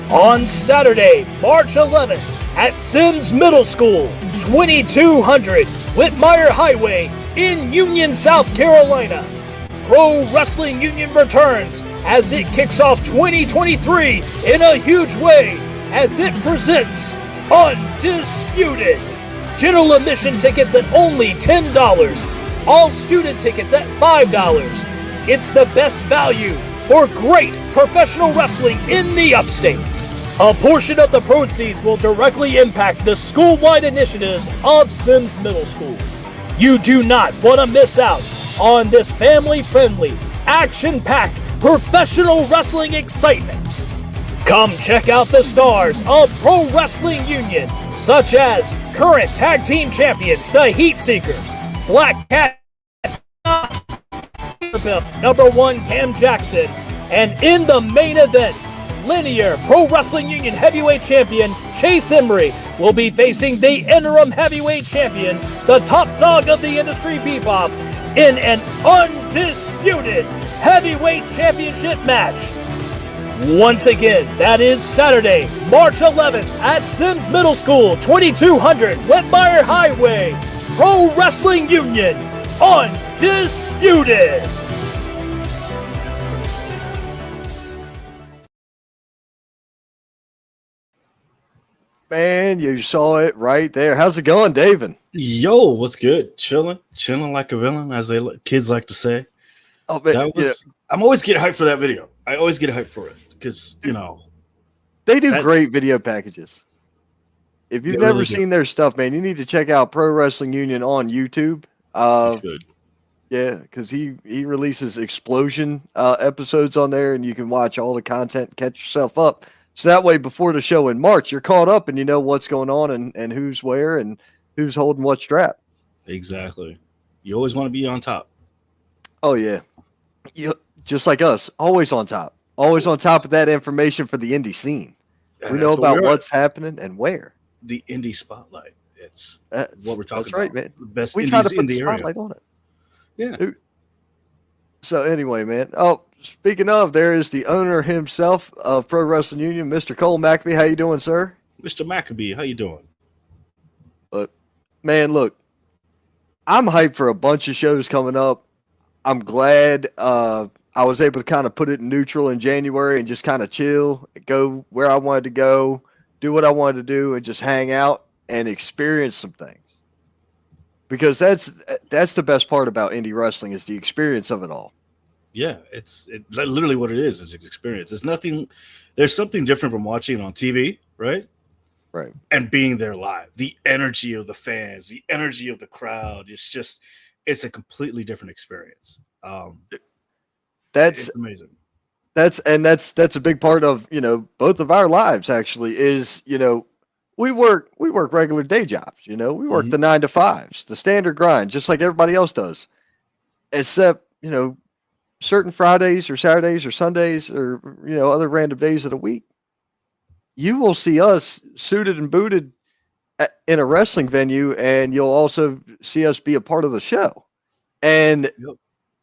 on Saturday, March 11th at Sims Middle School, 2200 Whitmire Highway in Union, South Carolina. Pro Wrestling Union returns as it kicks off 2023 in a huge way as it presents Undisputed. General admission tickets at only $10. All student tickets at $5. It's the best value for great professional wrestling in the upstate. A portion of the proceeds will directly impact the school-wide initiatives of Sims Middle School. You do not want to miss out on this family-friendly, action-packed, professional wrestling excitement. Come check out the stars of Pro Wrestling Union, such as current tag team champions, the Heat Seekers, Black Cat, number 1 Cam Jackson, and in the main event, linear Pro Wrestling Union heavyweight champion Chase Emery will be facing the interim heavyweight champion, the top dog of the industry, Bebop, in an undisputed heavyweight championship match. Once again, that is Saturday, March 11th at Sims Middle School, 2200 Whitmire Highway. Pro Wrestling Union, Undisputed. Man, you saw it right there. How's it going, David? Yo, what's good? Chilling like a villain, as kids like to say. Oh, man, I'm always getting hyped for that video. I always get hyped for it because they do great video packages. If you've never seen their stuff, man, you need to check out Pro Wrestling Union on YouTube. Yeah, because he releases explosion episodes on there, and you can watch all the content, catch yourself up. So that way, before the show in March, you're caught up and you know what's going on and who's where and who's holding what strap. Exactly. You always want to be on top. Oh, yeah. You, just like us, always on top. Always on top of that information for the indie scene. We know about what's happening and where. The indie spotlight. It's what we're talking about. That's right, man. The best we try to put in the spotlight area. on it. Yeah. Dude. So anyway, man. Oh, speaking of, there is the owner himself of Pro Wrestling Union, Mr. Cole Maccabee. How you doing, sir? Mr. Maccabee, how you doing? Man, look, I'm hyped for a bunch of shows coming up. I'm glad I was able to kind of put it in neutral in January and just kind of chill, go where I wanted to go, do what I wanted to do, and just hang out and experience some things. Because that's the best part about indie wrestling is the experience of it all. Yeah, it's literally what it is. It's an experience. It's nothing. There's something different from watching it on TV, right? Right. And being there live. The energy of the fans, the energy of the crowd. It's a completely different experience. That's amazing. That's a big part of both of our lives. Actually, is we work regular day jobs. We work the 9 to 5s, the standard grind, just like everybody else does, except certain Fridays or Saturdays or Sundays or other random days of the week, you will see us suited and booted in a wrestling venue, and you'll also see us be a part of the show. And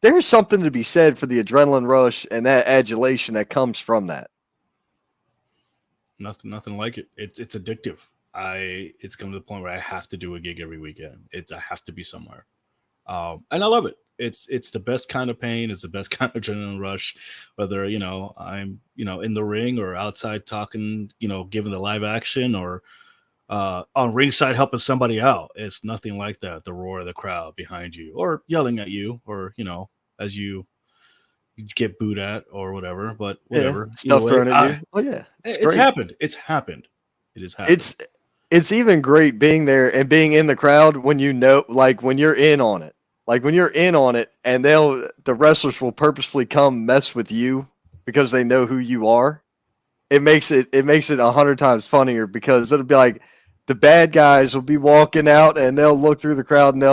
there's something to be said for the adrenaline rush and that adulation that comes from that. Nothing like it. It's addictive. It's come to the point where I have to do a gig every weekend. I have to be somewhere. And I love it. It's the best kind of pain. It's the best kind of adrenaline rush, whether, I'm, in the ring or outside talking, giving the live action or on ringside helping somebody out. It's nothing like that. The roar of the crowd behind you or yelling at you or, as you get booed at or whatever, but whatever. Stuff thrown at you. Oh yeah. It's happened. It has happened. It's even great being there and being in the crowd when when you're in on it. Like when you're in on it and the wrestlers will purposefully come mess with you because they know who you are. It makes it 100 times funnier because it'll be like the bad guys will be walking out and they'll look through the crowd and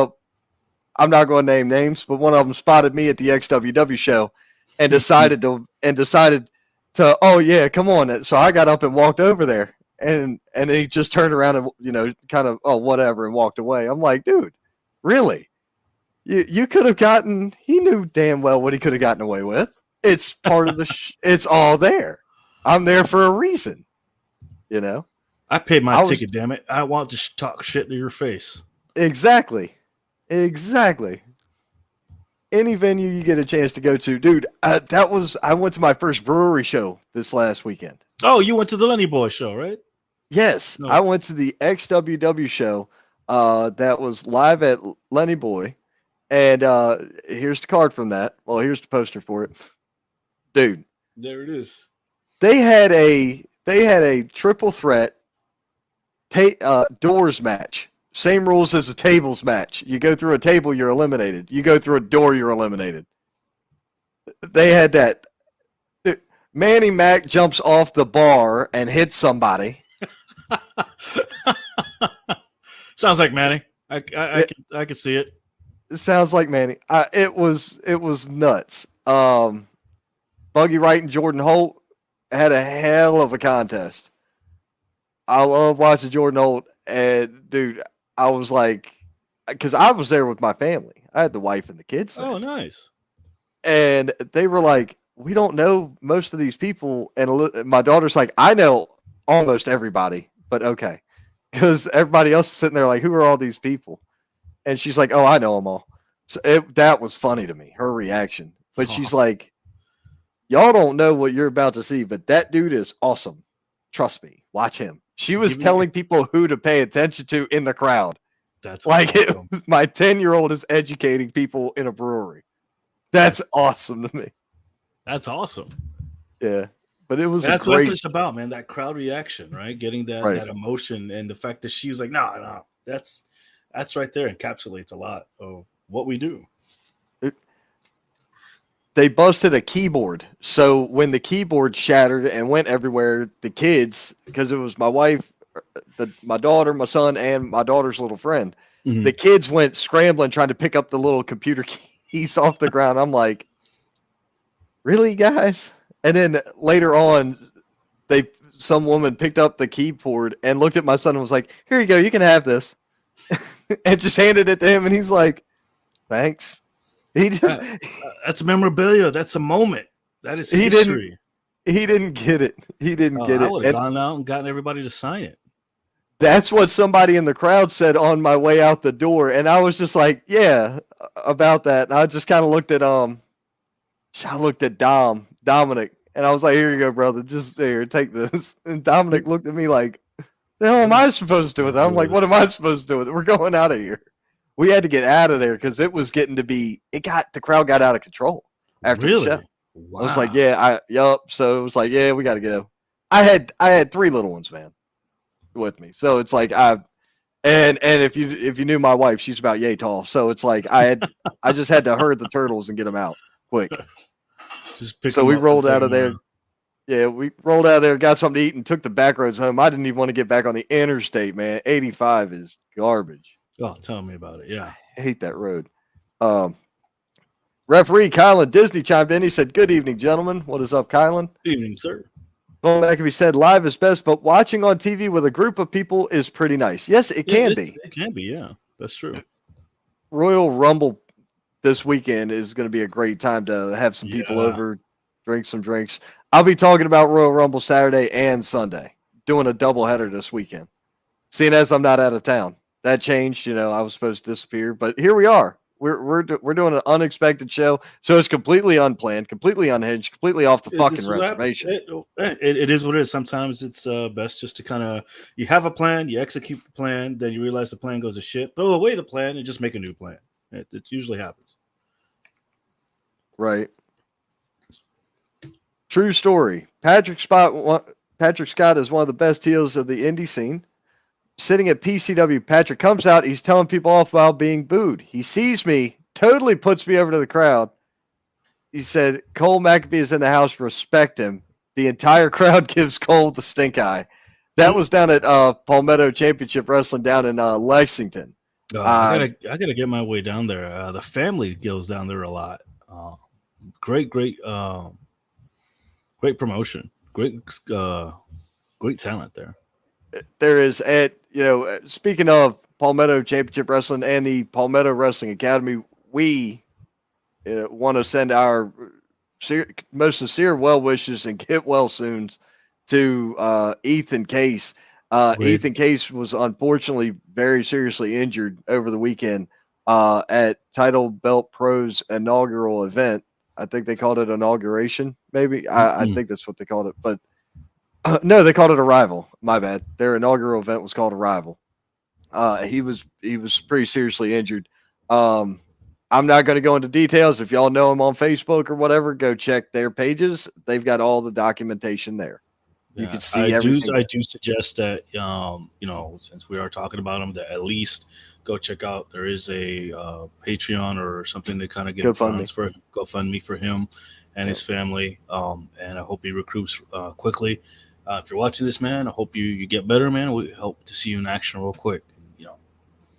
I'm not going to name names, but one of them spotted me at the XWW show and decided to, oh yeah, come on. So I got up and walked over there and he just turned around and, kind of, oh, whatever, and walked away. I'm like, dude, really? You could have he knew damn well what he could have gotten away with. It's part of it's all there. I'm there for a reason. You know, I paid my I was ticket, damn it. I want to talk shit to your face. exactly. Any venue you get a chance to go to, dude. I went to my first brewery show this last weekend. Oh, you went to the Lenny Boy show, right? Yes, No. I went to the XWW show that was live at Lenny Boy. And here's the card from that. Well, here's the poster for it. Dude, There it is. they had a triple threat doors match. Same rules as a tables match. You go through a table, you're eliminated. You go through a door, you're eliminated. They had that. Manny Mac jumps off the bar and hits somebody. Sounds like Manny. I can see it. It sounds like Manny. It was nuts. Buggy Wright and Jordan Holt had a hell of a contest. I love watching Jordan Holt, and dude, I was like, because I was there with my family. I had the wife and the kids there. Oh, nice. And they were like, we don't know most of these people. And my daughter's like, I know almost everybody, but okay. Because everybody else is sitting there like, who are all these people? And she's like, oh, I know them all. So that was funny to me, her reaction. But she's like, y'all don't know what you're about to see, but that dude is awesome. Trust me. Watch him. She was telling people who to pay attention to in the crowd. That's like awesome. My 10-year-old is educating people in a brewery. That's awesome to me. That's awesome. Yeah. But it was that's what it's about, man. That crowd reaction, right? Getting that emotion, and the fact that she was like, no, that's right there encapsulates a lot of what we do. They busted a keyboard. So when the keyboard shattered and went everywhere, the kids, because it was my wife, my daughter, my son, and my daughter's little friend, the kids went scrambling trying to pick up the little computer keys off the ground. I'm like, really, guys? And then later on, some woman picked up the keyboard and looked at my son and was like, here you go, you can have this. And just handed it to him, and he's like, thanks. That's memorabilia. That's a moment. That is history. He didn't get it. I would have gone out and gotten everybody to sign it. That's what somebody in the crowd said on my way out the door, and I was just like, yeah, about that. And I just kind of looked at Dominic, and I was like, here you go, brother. Just here, take this. And Dominic looked at me like, the hell am I supposed to do with it? I'm like, what am I supposed to do with it? We're going out of here. We had to get out of there because it was getting to be. The crowd got out of control after the show. Wow. I was like, yup. So it was like, yeah, we got to go. I had 3 little ones, man, with me. So it's like and if you knew my wife, she's about yay tall. So it's like I just had to herd the turtles and get them out quick. So we rolled out of there. Yeah, we rolled out of there, got something to eat, and took the back roads home. I didn't even want to get back on the interstate, man. 85 is garbage. Oh, tell me about it. Yeah. I hate that road. Referee Kylan Disney chimed in. He said, good evening, gentlemen. What is up, Kylan? Good evening, sir. Well, that can be said, live is best, but watching on TV with a group of people is pretty nice. Yes, it can be. It can be, yeah. That's true. Royal Rumble this weekend is going to be a great time to have some people over, drink some drinks. I'll be talking about Royal Rumble Saturday and Sunday, doing a doubleheader this weekend. Seeing as I'm not out of town. That changed, I was supposed to disappear, but here we are. We're doing an unexpected show, so it's completely unplanned, completely unhinged, completely off the fucking reservation. It is what it is. Sometimes it's best just to kind of you have a plan, you execute the plan, then you realize the plan goes to shit. Throw away the plan and just make a new plan. It usually happens. Right. True story. Patrick Scott is one of the best heels of the indie scene. Sitting at PCW, Patrick comes out. He's telling people off while being booed. He sees me, totally puts me over to the crowd. He said, Cole McAfee is in the house. Respect him. The entire crowd gives Cole the stink eye. That was down at Palmetto Championship Wrestling down in Lexington. I gotta get my way down there. The family goes down there a lot. Great promotion. Great talent there. There is speaking of Palmetto Championship Wrestling and the Palmetto Wrestling Academy, we want to send our most sincere well wishes and get well soon to Ethan Case. Great. Ethan Case was unfortunately very seriously injured over the weekend at Title Belt Pro's inaugural event. I think they called it inauguration, maybe. I think that's what they called it. But no, they called it Arrival. My bad. Their inaugural event was called Arrival. He was pretty seriously injured. I'm not going to go into details. If y'all know him on Facebook or whatever, go check their pages. They've got all the documentation there. You can see everything. I do suggest that since we are talking about them, that at least go check out. There is a Patreon or something to kind of get funds for GoFundMe for him and his family. And I hope he recruits quickly. If you're watching this, man, I hope you get better, man. We hope to see you in action real quick.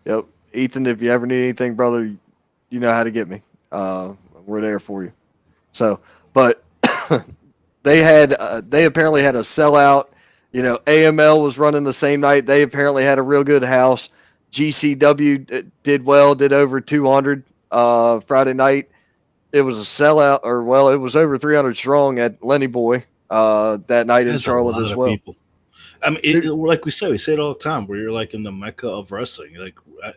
Yep, Ethan. If you ever need anything, brother, you know how to get me. We're there for you. So, but they apparently had a sellout. AML was running the same night. They apparently had a real good house. GCW did well, did over 200 Friday night. It was a sellout, it was over 300 strong at Lenny Boy that night in Charlotte as well. People. I mean, like we say it all the time. We're like in the mecca of wrestling. Like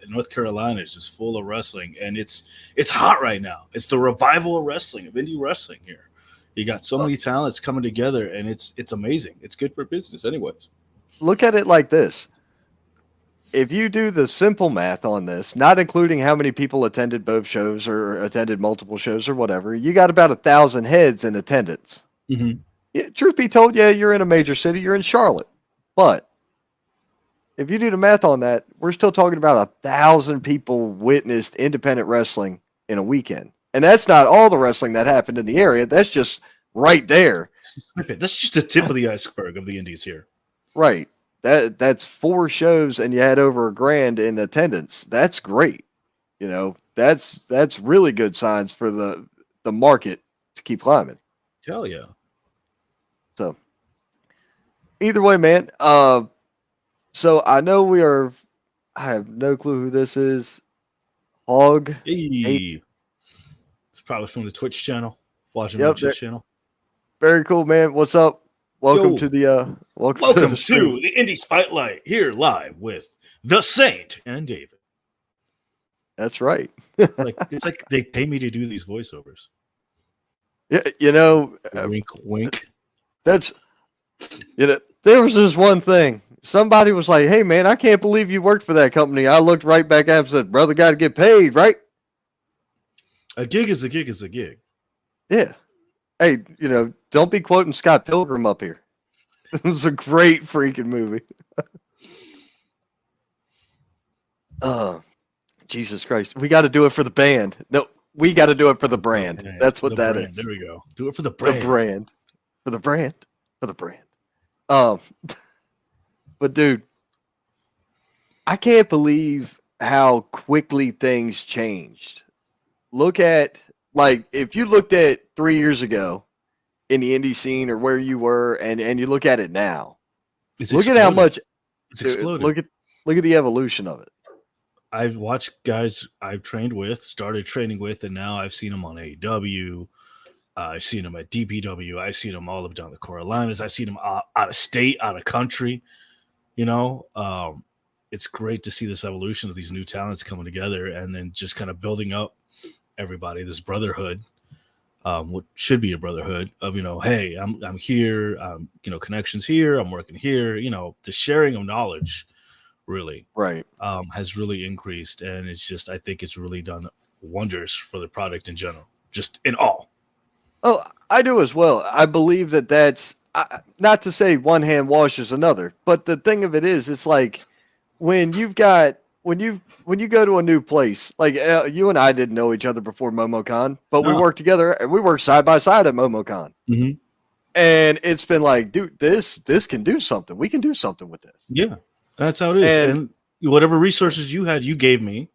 North Carolina is just full of wrestling, and it's hot right now. It's the revival of wrestling, of indie wrestling here. You got so many talents coming together, and it's amazing. It's good for business, anyways. Look at it like this: if you do the simple math on this, not including how many people attended both shows or attended multiple shows or whatever, you got about 1,000 heads in attendance. Mm-hmm. Yeah, truth be told, yeah, you're in a major city. You're in Charlotte. But if you do the math on that, we're still talking about 1,000 people witnessed independent wrestling in a weekend. And that's not all the wrestling that happened in the area. That's just right there. That's just the tip of the iceberg of the indies here. Right. That's 4 shows and you had over $1,000 in attendance. That's great. That's really good signs for the market to keep climbing. Hell yeah. So either way, man. So I know I have no clue who this is. Hog. Hey. It's probably from the Twitch channel. Watching the Twitch channel. Very cool, man. What's up? Welcome to the welcome to the Indie Spotlight here live with the Saint and David. That's right. It's like they pay me to do these voiceovers. Yeah, wink, wink. That's there was this one thing. Somebody was like, "Hey, man, I can't believe you worked for that company." I looked right back at him and said, "Brother, got to get paid, right?" A gig is a gig is a gig. Yeah. Hey, don't be quoting Scott Pilgrim up here. It was a great freaking movie. Jesus Christ. We got to do it for the band. No, we got to do it for the brand. Okay, that's what that brand. Is. There we go. Do it for the brand. The brand. For the brand. For the brand. But dude, I can't believe how quickly things changed. Look at, if you looked at 3 years ago in the indie scene or where you were, and you look at it now, look at how much it's exploded. Look at the evolution of it. I've watched guys I've started training with, and now I've seen them on AEW. I've seen them at DPW. I've seen them all up down the Carolinas. I've seen them out of state, out of country. It's great to see this evolution of these new talents coming together and then just kind of building up everybody, this brotherhood, what should be a brotherhood of, hey, I'm here, connections here, I'm working here, the sharing of knowledge really right has really increased. And it's just, I think it's really done wonders for the product in general, just in all. Oh, I do as well. I believe that's not to say one hand washes another, but the thing of it is, it's like when you go to a new place, like you and I didn't know each other before MomoCon, but we worked together. We worked side by side at MomoCon, and it's been like, dude, this can do something. We can do something with this. Yeah, that's how it is. And whatever resources you had, you gave me.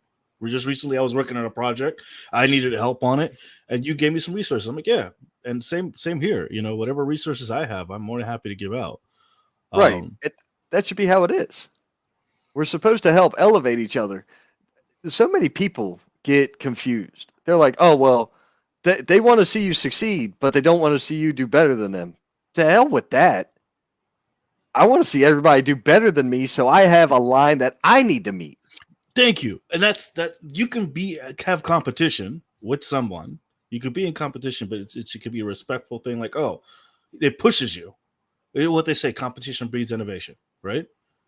Just recently, I was working on a project. I needed help on it, and you gave me some resources. I'm like, yeah, and same here. Whatever resources I have, I'm more than happy to give out. Right. That should be how it is. We're supposed to help elevate each other. So many people get confused. They're like, oh, well, they want to see you succeed, but they don't want to see you do better than them. To hell with that. I want to see everybody do better than me, so I have a line that I need to meet. Thank you. And that's that. You can have competition with someone. You could be in competition, but it could be a respectful thing. Like, oh, it pushes you. What they say, competition breeds innovation, right?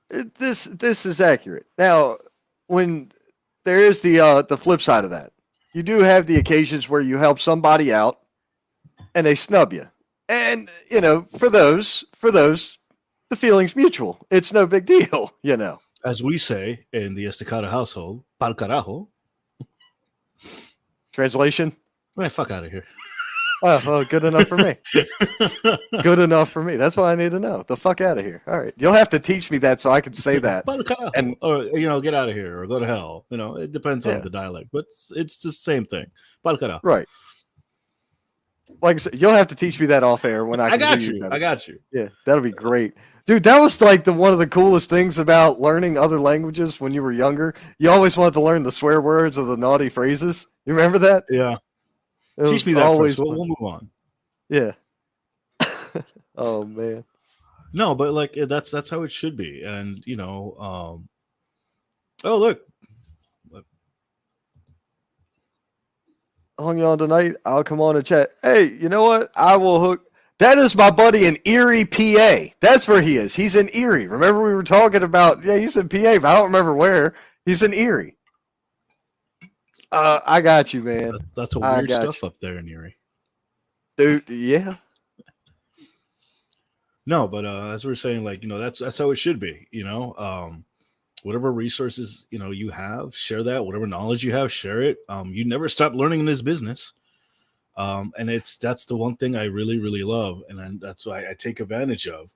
This is accurate. Now, when there is the flip side of that, you do have the occasions where you help somebody out and they snub you, and for those, the feeling's mutual. It's no big deal, As we say in the Estacada household, pal carajo. Translation? Man, fuck out of here. Oh, well, good enough for me. Good enough for me. That's what I need to know. The fuck out of here. All right. You'll have to teach me that so I can say that. And or get out of here or go to hell. It depends on the dialect, but it's the same thing. Right. Like I said, you'll have to teach me that off air when I got you. I got you. Yeah, that'll be great. Dude, that was like one of the coolest things about learning other languages when you were younger. You always wanted to learn the swear words or the naughty phrases. You remember that? Yeah. Teach me that first. We'll move on. Yeah. Oh man. No, but like that's how it should be. And oh look. Hung you on tonight. I'll come on and chat. Hey, you know what? I will hook. That is my buddy in Erie, PA. That's where he is. He's in Erie. Remember we were talking about? Yeah, he's in PA, but I don't remember where. He's in Erie. I got you, man. That's a weird stuff up there in Erie, dude. Yeah. No, but as we were saying, like that's how it should be. Whatever resources you have, share that. Whatever knowledge you have, share it. You never stop learning in this business, and that's the one thing I really, really love, and that's why I take advantage of.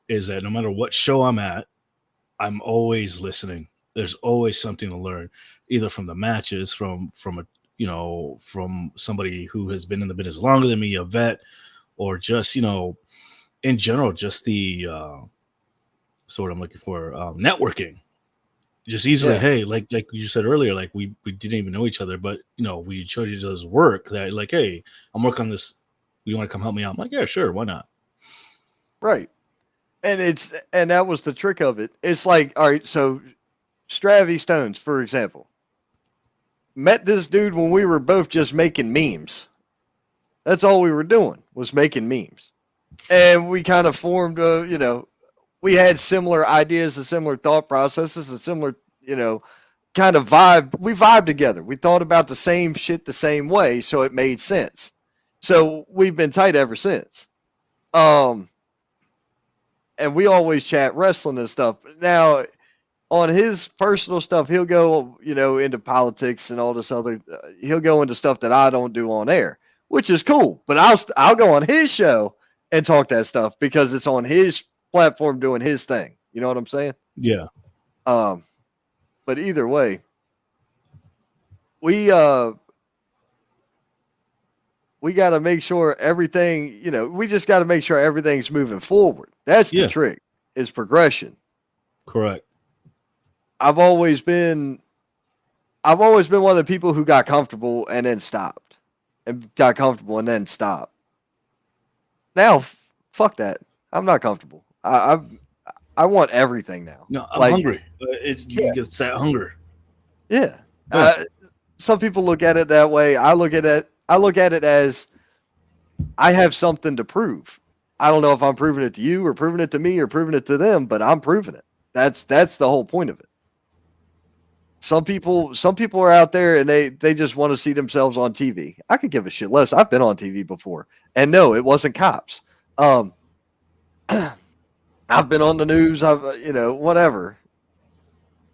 Is that no matter what show I'm at, I'm always listening. There's always something to learn, either from the matches, from somebody who has been in the business longer than me, a vet, or just in general, just the so what I'm looking for, networking. Just easily, hey, like you said earlier, like we didn't even know each other, but we showed each other's work. That like, hey, I'm working on this. You want to come help me out? I'm like, yeah, sure, why not? Right, and that was the trick of it. It's like, all right, so Stravy Stones, for example, met this dude when we were both just making memes. That's all we were doing was making memes, and we kind of formed we had similar ideas and similar thought processes and similar, kind of vibe. We vibed together. We thought about the same shit the same way, so it made sense. So we've been tight ever since. And we always chat wrestling and stuff. Now, on his personal stuff, he'll go, into politics and all this other. He'll go into stuff that I don't do on air, which is cool. But I'll go on his show and talk that stuff because it's on his platform doing his thing. You know what I'm saying? Yeah. But either way, we got to make sure everything, we just got to make sure everything's moving forward. That's the trick, is progression. Correct. I've always been one of the people who got comfortable and then stopped, and got comfortable and then stopped. Now, fuck that. I'm not comfortable. I want everything now. No, I'm hungry. It's that hunger. Yeah. Some people look at it that way. I look at it as I have something to prove. I don't know if I'm proving it to you or proving it to me or proving it to them, but I'm proving it. That's the whole point of it. Some people are out there and they just want to see themselves on TV. I could give a shit less. I've been on TV before, and no, it wasn't cops. I've been on the news. Whatever.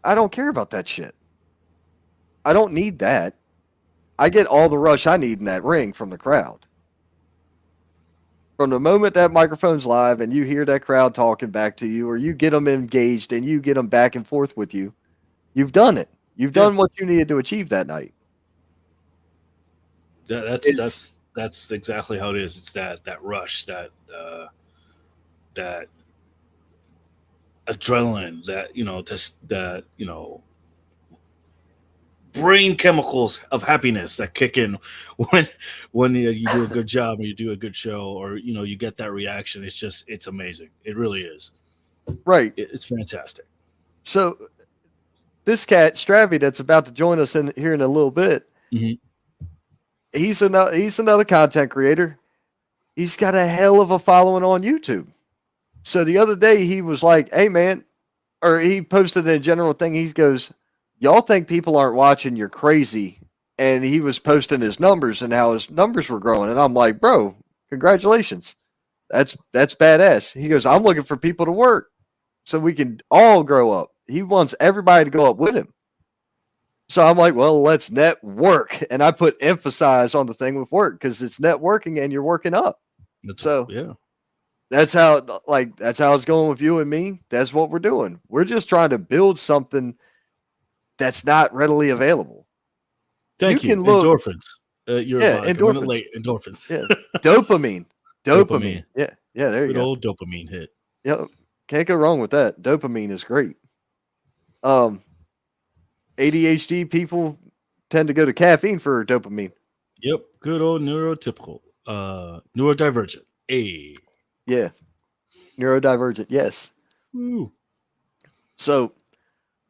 I don't care about that shit. I don't need that. I get all the rush I need in that ring from the crowd. From the moment that microphone's live and you hear that crowd talking back to you, or you get them engaged and you get them back and forth with you, you've done it. You've done what you needed to achieve that night. That's exactly how it is. It's that rush, that adrenaline, that brain chemicals of happiness that kick in when you do a good job or you do a good show, or you get that reaction. It's amazing. It really is. Right. It's fantastic. So this cat Stravy that's about to join us in here in a little bit. Mhm. He's another content creator. He's got a hell of a following on YouTube. So the other day he was like, "Hey man," or he posted a general thing. He goes, "Y'all think people aren't watching? You're crazy." And he was posting his numbers and how his numbers were growing. And I'm like, "Bro, congratulations. That's badass." He goes, "I'm looking for people to work so we can all grow up." He wants everybody to go up with him. So I'm like, well, let's network. And I put emphasize on the thing with work because it's networking and you're working up. So Yeah. that's how it's going with you and me. That's what we're doing. We're just trying to build something that's not readily available. Thank you. Can look Endorphins. You're yeah, about a minute endorphins. late. Endorphins. Yeah. Dopamine. Dopamine. Yeah. Yeah, there you Good go. old dopamine hit. Yep. Can't go wrong with that. Dopamine is great. ADHD people tend to go to caffeine for dopamine. Yep. Good old neurotypical. Neurodivergent. A. Yeah. Neurodivergent. Yes. Ooh. So,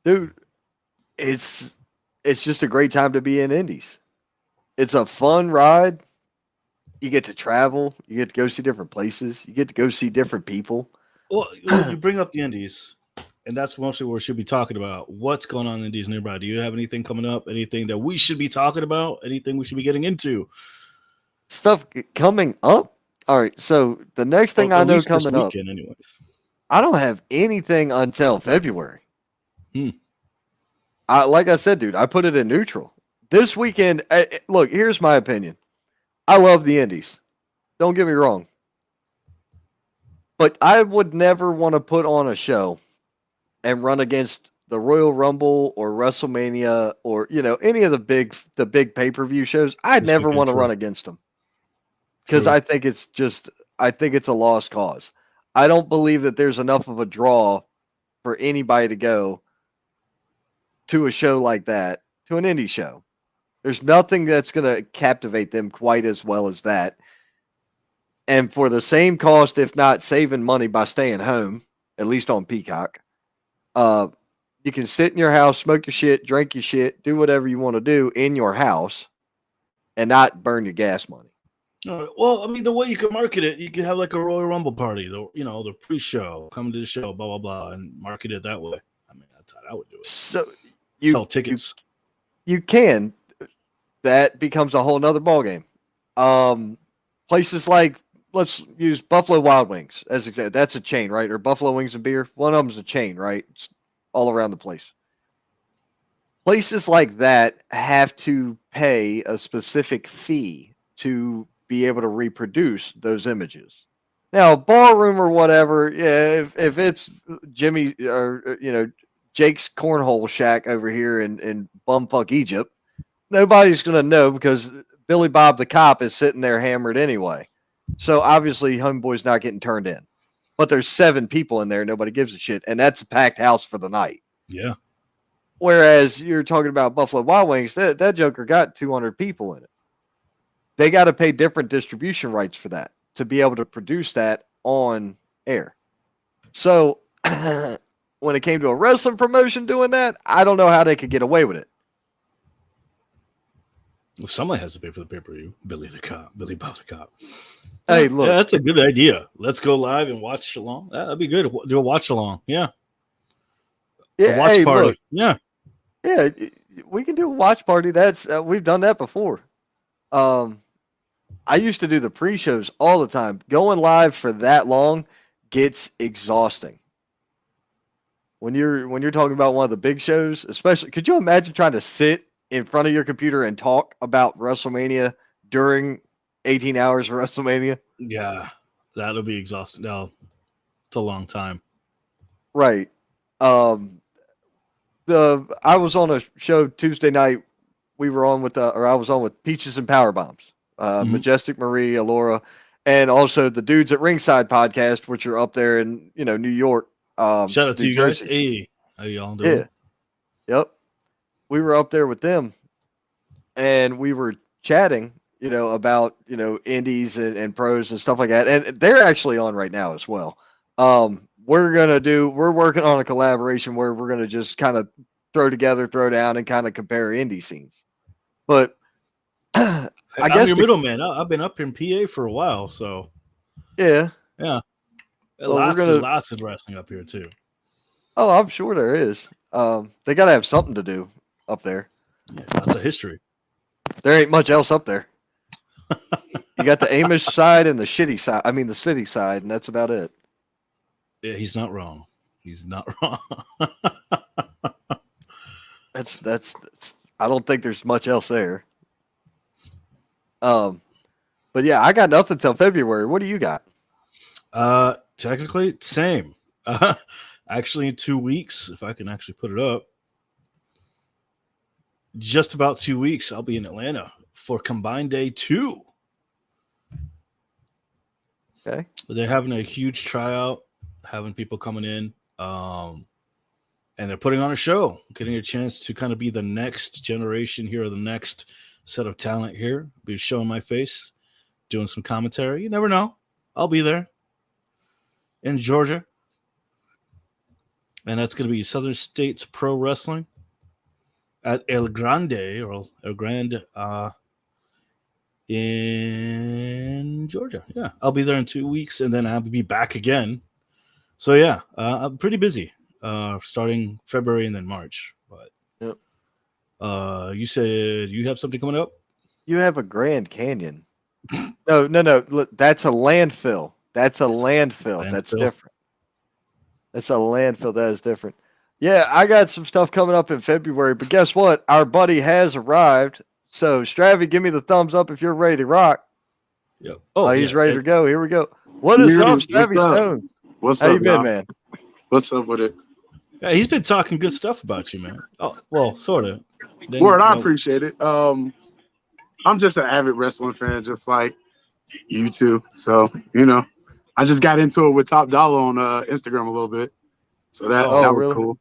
dude, it's just a great time to be in Indies. It's a fun ride. You get to travel. You get to go see different places. You get to go see different people. Well, you bring up the Indies, and that's mostly what we should be talking about. What's going on in Indies nearby? Do you have anything coming up? Anything that we should be talking about? Anything we should be getting into? Stuff coming up. All right. So the next thing I know coming up, anyways. I don't have anything until February. Hmm. Like I said, dude, I put it in neutral. This weekend, look, here's my opinion. I love the Indies. Don't get me wrong. But I would never want to put on a show and run against the Royal Rumble or WrestleMania or, any of the big pay-per-view shows. I'd never want to run against them. Because I think it's a lost cause. I don't believe that there's enough of a draw for anybody to go to a show like that, to an indie show. There's nothing that's going to captivate them quite as well as that. And for the same cost, if not saving money by staying home, at least on Peacock, you can sit in your house, smoke your shit, drink your shit, do whatever you want to do in your house and not burn your gas money. Well, I mean, the way you can market it, you could have like a Royal Rumble party, the pre-show, come to the show, blah, blah, blah, and market it that way. I mean, that's how I would do it. So sell tickets. You can. That becomes a whole nother ballgame. Places like, let's use Buffalo Wild Wings as example. That's a chain, right? Or Buffalo Wings and Beer. One of them's a chain, right? It's all around the place. Places like that have to pay a specific fee to be able to reproduce those images. Now, ballroom or whatever, yeah, if it's Jimmy or Jake's cornhole shack over here in bumfuck Egypt, nobody's going to know because Billy Bob the cop is sitting there hammered anyway. So obviously, homeboy's not getting turned in. But there's 7 people in there, nobody gives a shit, and that's a packed house for the night. Yeah. Whereas you're talking about Buffalo Wild Wings, that joker got 200 people in it. They got to pay different distribution rights for that to be able to produce that on air. So when it came to a wrestling promotion doing that, I don't know how they could get away with it. If somebody has to pay for the pay-per-view, Billy Bob the cop. Hey, look. Yeah, that's a good idea. Let's go live and watch along. That'd be good. Do a watch along. Yeah. Yeah. A watch party. Look. Yeah. Yeah. We can do a watch party. That's we've done that before. I used to do the pre-shows all the time. Going live for that long gets exhausting. When you're talking about one of the big shows, especially, could you imagine trying to sit in front of your computer and talk about WrestleMania during 18 hours of WrestleMania? Yeah, that'll be exhausting. No, it's a long time. Right. I was on a show Tuesday night. We were on with, I was on with Peaches and Power Bombs, Majestic Marie, Alora, and also the Dudes at Ringside podcast, which are up there in New York. Shout out to New you Jersey. guys. Hey, how y'all doing? Yeah. Yep. We were up there with them, and we were chatting, about indies and pros and stuff like that, and they're actually on right now as well. we're working on a collaboration where we're gonna just kind of throw down, and kind of compare indie scenes. But I I'm guess your middleman. I've been up in PA for a while, so yeah. yeah. Well, Lots of wrestling up here too. Oh, I'm sure there is. They gotta have something to do up there. Yeah, lots of history. There ain't much else up there. You got the Amish side and the shitty side. I mean, the city side, and that's about it. Yeah, he's not wrong. He's not wrong. That's. I don't think there's much else there. But yeah, I got nothing till February. What do you got? Technically, same. Actually, in 2 weeks, if I can actually put it up, just about 2 weeks, I'll be in Atlanta for Combined Day 2. Okay. They're having a huge tryout, having people coming in, and they're putting on a show, getting a chance to kind of be the next generation here, or the next set of talent here. Be showing my face, doing some commentary. You never know. I'll be there in Georgia. And that's going to be Southern States Pro Wrestling at El Grande in Georgia. Yeah, I'll be there in 2 weeks, and then I'll be back again. So yeah, I'm pretty busy starting February and then March. But yep. You said you have something coming up? You have a Grand Canyon. No. Look, that's a landfill. That's different. That's a landfill. That is different. Yeah, I got some stuff coming up in February, but guess what? Our buddy has arrived. So, Stravy, give me the thumbs up if you're ready to rock. Yep. Oh, he's ready to go. Here we go. What is up, Stravy Stone? What's How up, you been, y'all? man? What's up with it? Yeah, he's been talking good stuff about you, man. Oh, well, sort of. Word, I appreciate it. I'm just an avid wrestling fan, just like you two. So, I just got into it with Top Dollar on Instagram a little bit. So that was really? cool.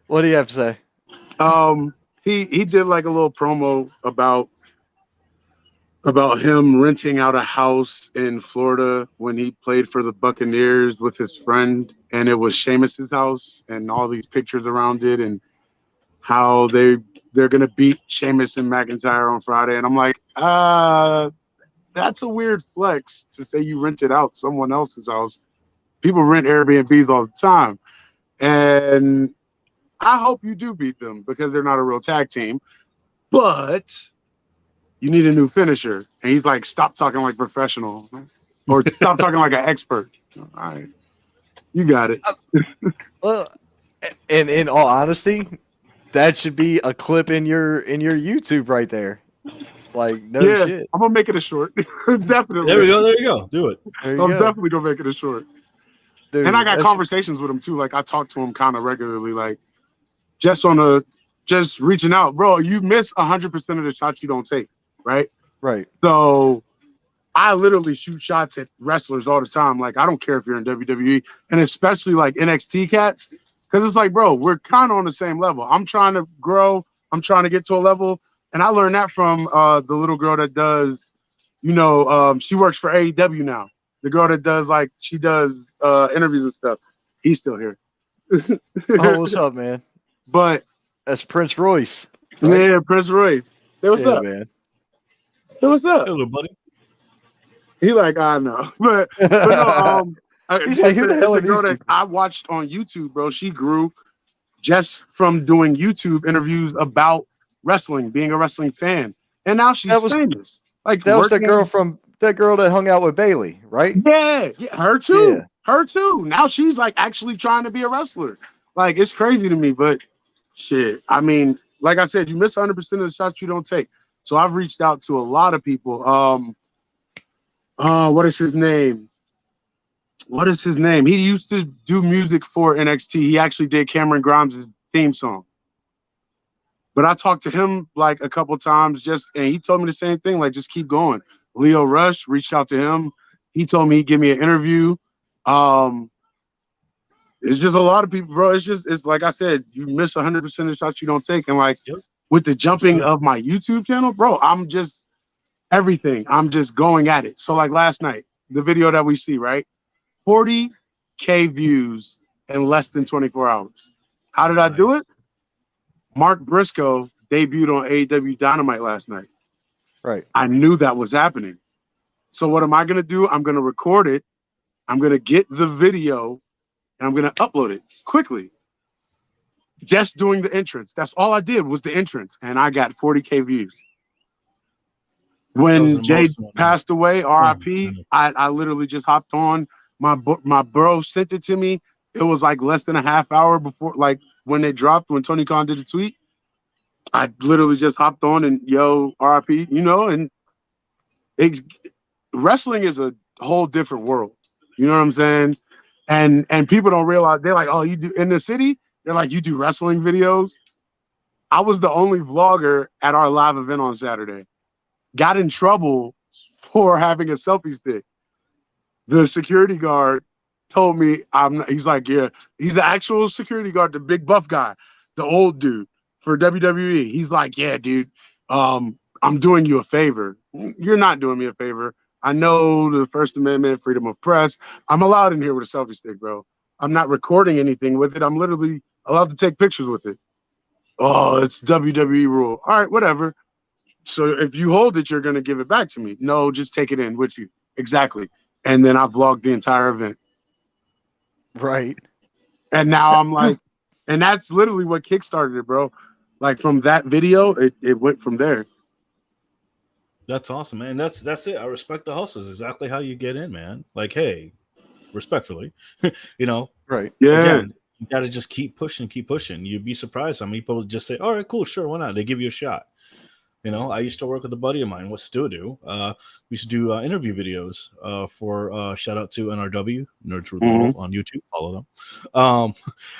What do you have to say? He did like a little promo about him renting out a house in Florida when he played for the Buccaneers with his friend, and it was Sheamus's house, and all these pictures around it, and how they're gonna beat Sheamus and McIntyre on Friday. And I'm like, that's a weird flex to say you rented out someone else's house. People rent Airbnbs all the time. And I hope you do beat them because they're not a real tag team. But you need a new finisher. And he's like, stop talking like professional. Or stop talking like an expert. All right. You got it. Well, and in all honesty, that should be a clip in your YouTube right there. Like, no shit. I'm gonna make it a short. Definitely. There you go. Do it. I'm definitely gonna make it a short. Dude, and I got conversations with him too. Like I talk to him kind of regularly, like just reaching out, bro. You miss 100% of the shots you don't take, right? Right. So I literally shoot shots at wrestlers all the time. Like I don't care if you're in WWE, and especially like NXT cats, because it's like, bro, we're kind of on the same level. I'm trying to grow. I'm trying to get to a level. And I learned that from the little girl that does, she works for AEW now. The girl that does she does interviews and stuff. He's still here. Oh, what's up, man? But that's Prince Royce. Right? Yeah, Prince Royce. Say what's up, man. Say what's up. Hello, buddy. He like, I know. But no, he's like, who the hell are the girl these that I watched on YouTube, bro? She grew just from doing YouTube interviews about wrestling, being a wrestling fan, and now she's famous. Like that was that girl that hung out with Bailey, right? Yeah, her too. Her too. Now she's like actually trying to be a wrestler. Like it's crazy to me, but shit. I mean, like I said, you miss 100% of the shots you don't take. So I've reached out to a lot of people. What is his name? He used to do music for NXT. He actually did Cameron Grimes' theme song. But I talked to him like a couple times and he told me the same thing, like just keep going. Leo Rush, reached out to him. He told me he'd give me an interview. It's just a lot of people, bro. It's like I said, you miss 100% of the shots you don't take. And like with the jumping of my YouTube channel, bro, I'm just everything. I'm just going at it. So like last night, the video that we see, right? 40K views in less than 24 hours. How did I do it? Mark Briscoe debuted on AEW Dynamite last night. Right. I knew that was happening. So what am I going to do? I'm going to record it. I'm going to get the video and I'm going to upload it quickly. Just doing the entrance. That's all I did was the entrance. And I got 40K views. When Jay passed away, RIP, I literally just hopped on. My bro sent it to me. It was like less than a half hour before, like when they dropped, when Tony Khan did a tweet. I literally just hopped on and yo, RIP, you know, and wrestling is a whole different world. You know what I'm saying? And people don't realize, they're like, oh, you do in the city? They're like, you do wrestling videos? I was the only vlogger at our live event on Saturday. Got in trouble for having a selfie stick. The security guard told me, he's like, yeah, he's the actual security guard, the big buff guy, the old dude for WWE. He's like, yeah, dude, I'm doing you a favor. You're not doing me a favor. I know the First Amendment, freedom of press. I'm allowed in here with a selfie stick, bro. I'm not recording anything with it. I'm literally allowed to take pictures with it. Oh, it's WWE rule. All right, whatever. So if you hold it, you're going to give it back to me. No, just take it in with you. Exactly. And then I vlogged the entire event. Right. And now I'm like, and that's literally what kickstarted it, bro. Like from that video, it went from there. That's awesome, man. That's it. I respect the hustles. Exactly how you get in, man. Like, hey, respectfully, you know. Right. Yeah. Again, you got to just keep pushing, keep pushing. You'd be surprised how many people just say, all right, cool, sure, why not? They give you a shot. You know, I used to work with a buddy of mine. What still do? We used to do interview videos for shout out to NRW, Nerds Rule the World on YouTube. Follow them.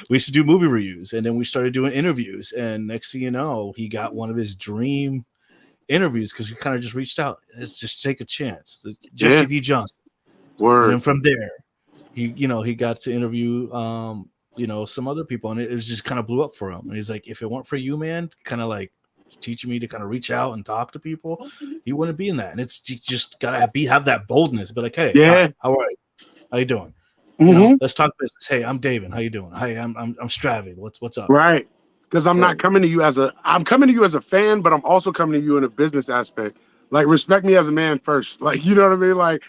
We used to do movie reviews, and then we started doing interviews. And next thing you know, he got one of his dream interviews because we kind of just reached out. Let's just take a chance. Jesse V. Johnson. Word. And then from there, he got to interview some other people, and it just kind of blew up for him. And he's like, if it weren't for you, man, kind of like teaching me to kind of reach out and talk to people, you wouldn't be in that. And you just gotta have that boldness. Be like, hey, how are you? How you doing? You know, let's talk business. Hey, I'm David. How you doing? Hey, I'm Stravi. What's up? Right. Because I'm not coming to you I'm coming to you as a fan, but I'm also coming to you in a business aspect. Like, respect me as a man first. Like, you know what I mean? Like,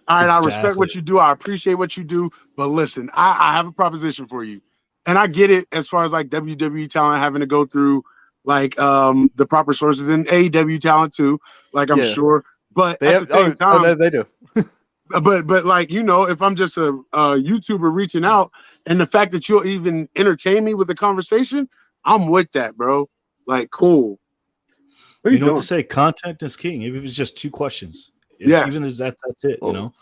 all right, exactly. I respect what you do. I appreciate what you do. But listen, I have a proposition for you. And I get it as far as like WWE talent having to go through like the proper sources, and AEW talent too. Like, I'm sure. But at the same time, they do. but like, you know, if I'm just a YouTuber reaching out, and the fact that you'll even entertain me with the conversation, I'm with that, bro. Like, cool. You know what to say? Content is king. If it's just two questions, even as that's it. You know,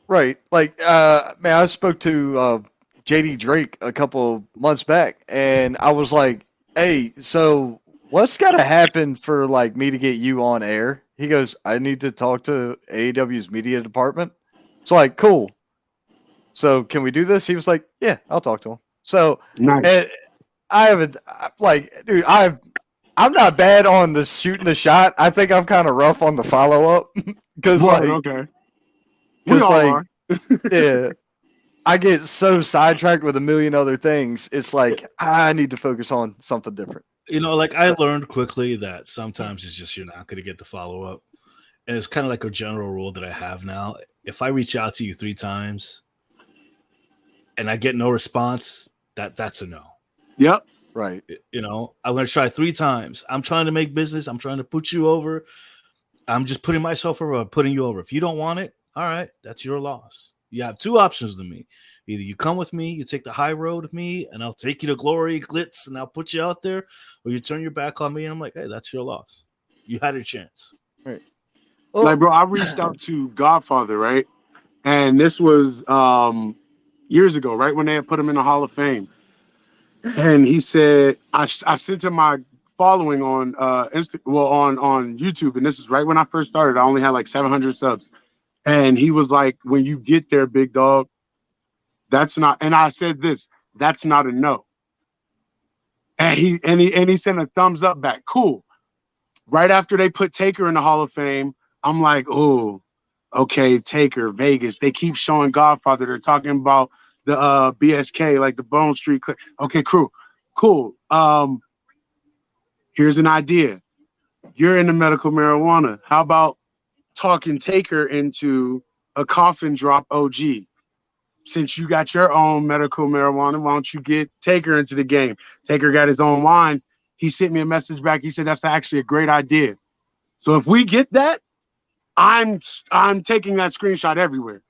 right? Like, man, I spoke to JD Drake a couple months back, and I was like, "Hey, so what's got to happen for like me to get you on air?" He goes, "I need to talk to AEW's media department." It's like, cool. So can we do this? He was like, "Yeah, I'll talk to him." So nice. I haven't, like, dude, I'm not bad on the shooting the shot. I think I'm kind of rough on the follow up because, we all are. Yeah, I get so sidetracked with a million other things. It's like I need to focus on something different. You know, like I learned quickly that sometimes it's just you're not going to get the follow up, and it's kind of like a general rule that I have now. If I reach out to you 3 times and I get no response, that's a no. Yep. Right. You know, I'm going to try 3 times. I'm trying to make business. I'm trying to put you over. I'm just putting myself over, putting you over. If you don't want it, all right, that's your loss. You have 2 options with me. Either you come with me, you take the high road with me, and I'll take you to glory, glitz, and I'll put you out there, or you turn your back on me, and I'm like, hey, that's your loss. You had a chance. Right. Well, like, bro, I reached out to Godfather, right? And this was years ago, right when they had put him in the Hall of Fame. And he said, I sent him my following on on YouTube, and this is right when I first started. I only had like 700 subs, and he was like, "When you get there, big dog, that's not." And I said this, "That's not a no." And he sent a thumbs up back. Cool. Right after they put Taker in the Hall of Fame, I'm like, oh, okay, Taker, Vegas. They keep showing Godfather. They're talking about the BSK, like the Bone Street. Okay, cool. Here's an idea. You're into medical marijuana. How about talking Taker into a coffin drop OG? Since you got your own medical marijuana, why don't you get Taker into the game? Taker got his own line. He sent me a message back. He said that's actually a great idea. So if we get that, I'm taking that screenshot everywhere.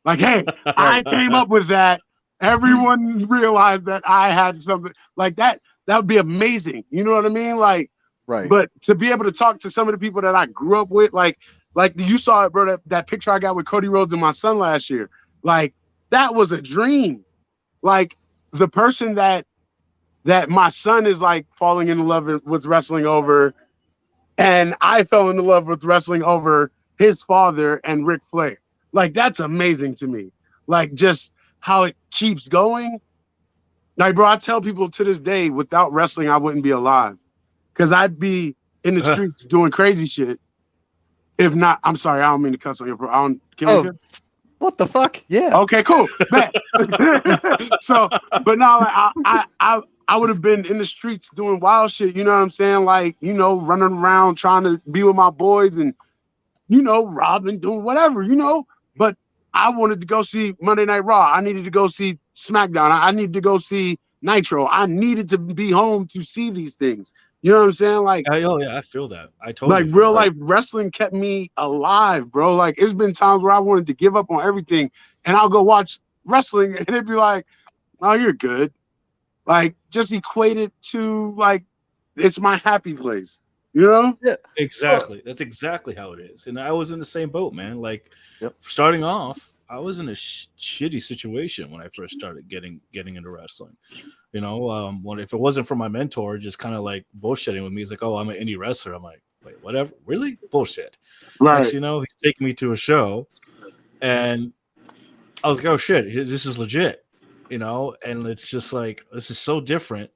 Like, hey, I came up with that. Everyone realized that I had something like that. That would be amazing. You know what I mean? Like, Right. But to be able to talk to some of the people that I grew up with, like you saw it, bro, that picture I got with Cody Rhodes and my son last year, like that was a dream. Like the person that my son is like falling in love with wrestling over, and I fell in love with wrestling over his father and Ric Flair. Like that's amazing to me. Like just how it keeps going. Like, bro, I tell people to this day, without wrestling, I wouldn't be alive. Because I'd be in the streets doing crazy shit. If not, I'm sorry, I don't mean to cuss on your. What the fuck? Yeah. Okay, cool. So, but no, like, I would have been in the streets doing wild shit. You know what I'm saying? Like, you know, running around trying to be with my boys and, you know, robbing, doing whatever, you know. But I wanted to go see Monday Night Raw. I needed to go see SmackDown. I needed to go see Nitro. I needed to be home to see these things. You know what I'm saying? Like, oh yeah, I feel that. I totally like real life wrestling kept me alive, bro. Like, it's been times where I wanted to give up on everything, and I'll go watch wrestling, and it'd be like, "Oh, you're good." Like, just equate it to like, it's my happy place. You know? Yeah, exactly. That's exactly how it is. And I was in the same boat, man. Like, starting off, I was in a shitty situation when I first started getting into wrestling. You know, if it wasn't for my mentor, just kind of like bullshitting with me, he's like, "Oh, I'm an indie wrestler." I'm like, "Wait, whatever? Really? Bullshit." Right. Next, you know, he's taking me to a show, and I was like, "Oh shit, this is legit." You know, and it's just like, this is so different.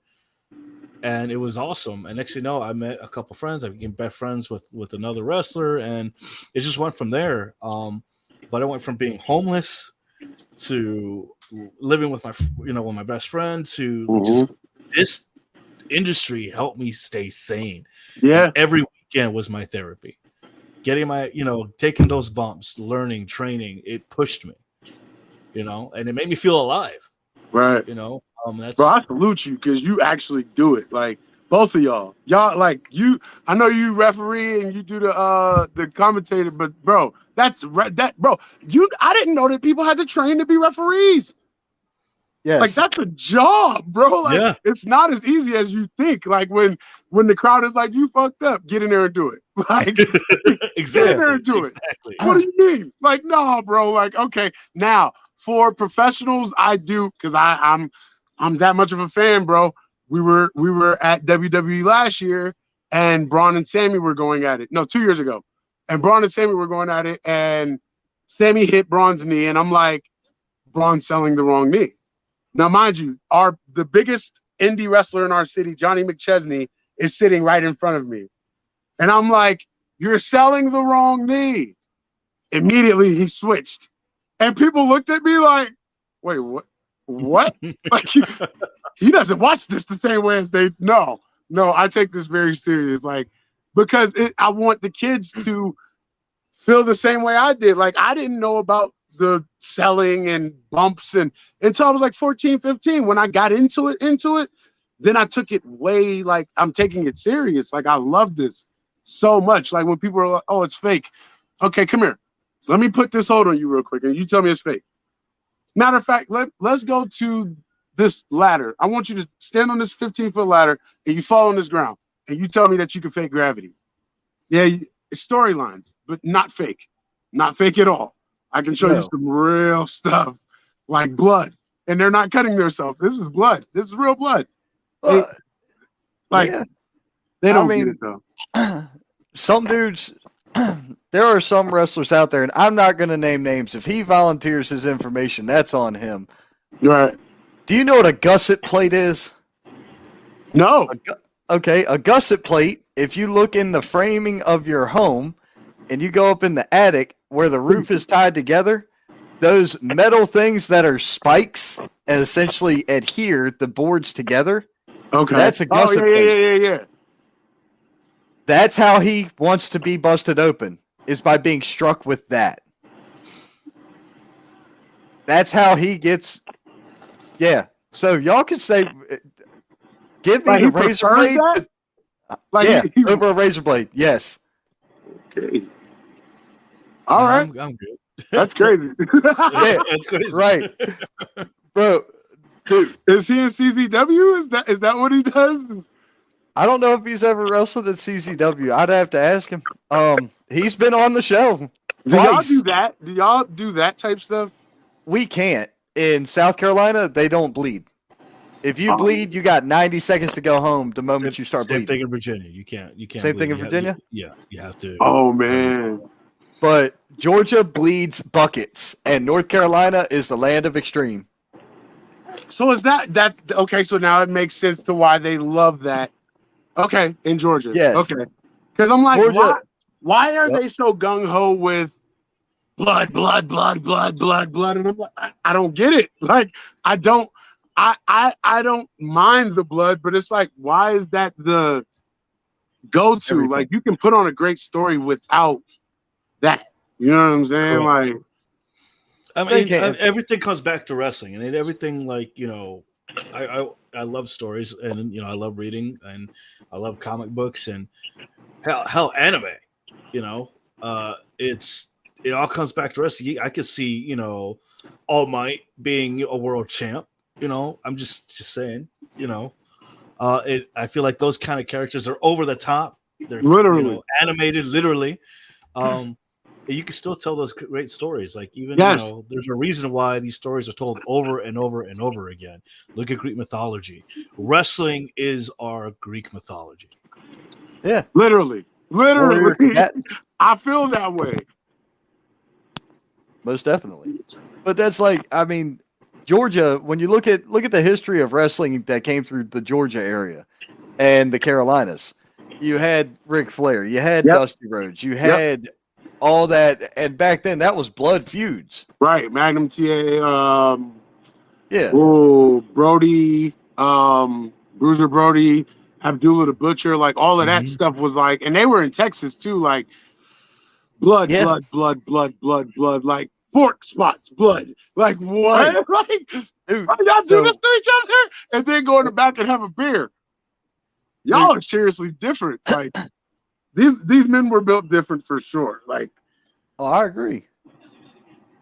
And it was awesome. And next thing you know, I met a couple friends. I became best friends with another wrestler, and it just went from there. But I went from being homeless to living with my best friend to just this industry helped me stay sane. Yeah. And every weekend was my therapy. Getting taking those bumps, learning, training, it pushed me, and it made me feel alive. Right. That's. Bro, I salute you because you actually do it. Like both of y'all, like you. I know you referee and you do the commentator, but bro, bro. I didn't know that people had to train to be referees. Yes. Like that's a job, bro. Like it's not as easy as you think. Like when the crowd is like, "You fucked up," get in there and do it. Like exactly. Get in there and do it. What do you mean? Like, no, bro. Like, okay, now for professionals, I do because I'm that much of a fan, bro. We were at WWE last year, and Braun and Sammy were going at it. No, 2 years ago, and Braun and Sammy were going at it, and Sammy hit Braun's knee, and I'm like, Braun's selling the wrong knee. Now, mind you, the biggest indie wrestler in our city, Johnny McChesney, is sitting right in front of me, and I'm like, you're selling the wrong knee. Immediately, he switched, and people looked at me like, wait, what? What? Like he doesn't watch this the same way as they. No, I take this very serious. Like because I want the kids to feel the same way I did. Like I didn't know about the selling and bumps until I was like 14, 15. When I got into it, then I took it way like I'm taking it serious. Like I love this so much. Like when people are like, "Oh, it's fake." Okay, come here. Let me put this hold on you real quick, and you tell me it's fake. Matter of fact, let's go to this ladder. I want you to stand on this 15-foot ladder and you fall on this ground and you tell me that you can fake gravity. Yeah, it's storylines, but not fake. Not fake at all. I can show you some real stuff like blood. And they're not cutting themselves. This is blood. This is real blood. They don't get it though. Some dudes... There are some wrestlers out there, and I'm not going to name names. If he volunteers his information, that's on him. Right. Do you know what a gusset plate is? No. A gusset plate, if you look in the framing of your home, and you go up in the attic where the roof is tied together, those metal things that are spikes and essentially adhere the boards together. Okay. That's a gusset plate. Yeah. That's how he wants to be busted open, is by being struck with that. That's how he gets. Yeah. So y'all could say, give me Like, the he razor prefers blade. that? Like, Yeah, over a razor blade. Yes. Okay. All right. I'm good. That's crazy. Yeah, That's crazy. right. Bro, dude, Is he in CZW? Is that what he does? I don't know if he's ever wrestled at CZW. I'd have to ask him. He's been on the show Do y'all twice. do that? Do y'all do that type stuff? We can't. In South Carolina, they don't bleed. If you bleed, you got 90 seconds to go home the moment you start Same bleeding. thing in Virginia. You can't. Same thing in bleed. Virginia? You have to. Oh man. But Georgia bleeds buckets, and North Carolina is the land of extreme. So is that okay? So now it makes sense to why they love that. Okay, in Georgia. Yes. Okay. Because I'm like, Georgia- why are they so gung ho with blood? And I'm like, I don't get it. Like, I don't mind the blood, but it's like, why is that the go-to? Everything. Like, you can put on a great story without that. You know what I'm saying? Like, I They mean, can't. everything comes back to wrestling, and everything, like, I love stories, and I love reading, and I love comic books, and hell anime. It all comes back to wrestling. I could see All Might being a world champ. I'm just saying. I feel like those kind of characters are over the top. They're literally animated, literally. You can still tell those great stories. Like, even there's a reason why these stories are told over and over and over again. Look at Greek mythology. Wrestling is our Greek mythology. Yeah. literally. Warrior combatant. I feel that way. Most definitely. But that's like, I mean, Georgia, when you look at the history of wrestling that came through the Georgia area and the Carolinas, you had Ric Flair, you had Dusty Rhodes, you had all that, and back then that was blood feuds. Right. Magnum TA, Yeah. Brody, Bruiser Brody, Abdullah the Butcher, like all of that stuff was like, and they were in Texas too, like blood, like fork spots, blood. Like what? Right. Like, Dude, y'all do this to each other and then go in the back and have a beer. Y'all are seriously different. Like these men were built different for sure. Like, oh, I agree.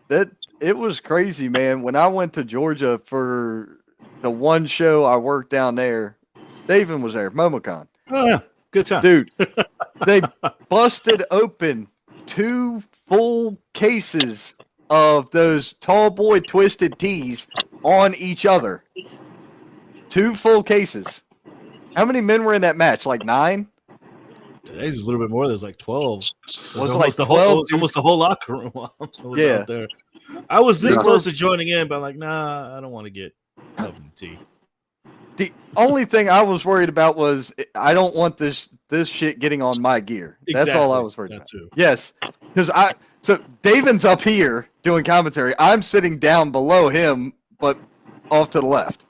That it was crazy, man. When I went to Georgia for the one show I worked down there, David was there, MomoCon. Oh yeah, good time, dude. They busted open 2 full cases of those tall boy twisted teas on each other. 2 full cases. How many men were in that match? Like 9? Today's a little bit more. There's like 12. Was it almost like the 12? whole, almost the whole locker room. Out there. I was this close to joining in, but I'm like, nah, I don't want to get covered in tea. The only thing I was worried about was I don't want this shit getting on my gear. That's all I was worried about. Too. Yes, because so Davin's up here doing commentary. I'm sitting down below him, but off to the left.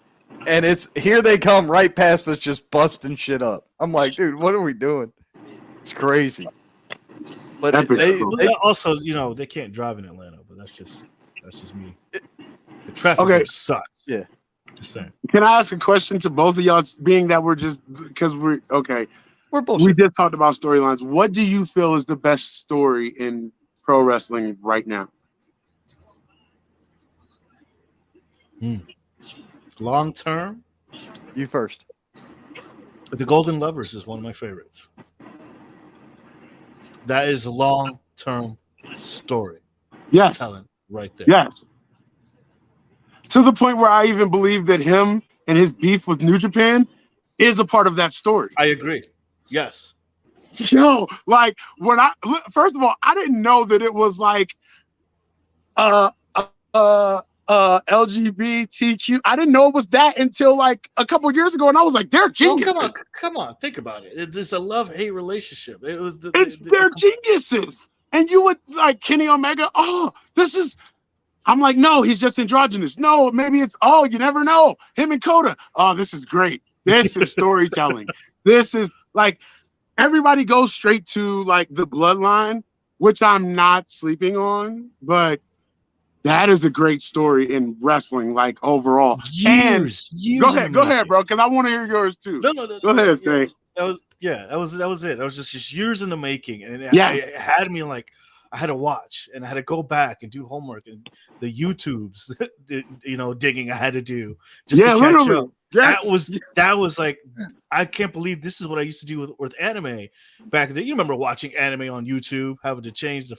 And it's here they come right past us, just busting shit up. I'm like, dude, what are we doing? It's crazy. But they also, they can't drive in Atlanta, but that's just me. The traffic here sucks. Yeah. Just saying. Can I ask a question to both of y'all, being that we're just because we're okay? We're bullshit. We just talked about storylines. What do you feel is the best story in pro wrestling right now? Long term? You first. The Golden Lovers is one of my favorites. That is a long-term story. Yes. Telling right there. Yes. To the point where I even believe that him and his beef with New Japan is a part of that story. I agree. Yes. Yo, like first of all, I didn't know that it was like LGBTQ. I didn't know it was that until like a couple of years ago, and I was like, they're geniuses. Come on, think about it. It's a love-hate relationship. They're Geniuses. And you would like Kenny Omega. Oh, this is. I'm like, no, he's just androgynous. No, maybe it's. Oh, you never know. Him and Coda. Oh, this is great. This is storytelling. This is like everybody goes straight to like the bloodline, which I'm not sleeping on, but that is a great story in wrestling, like overall. Years Go ahead, bro, because I want to hear yours too. No. Go ahead, say. That was it. That was just years in the making, and it had me like I had to watch, and I had to go back and do homework, and the YouTubes, digging I had to do just to catch up. Yes. That was like, I can't believe this is what I used to do with anime back then. You remember watching anime on YouTube, having to change the,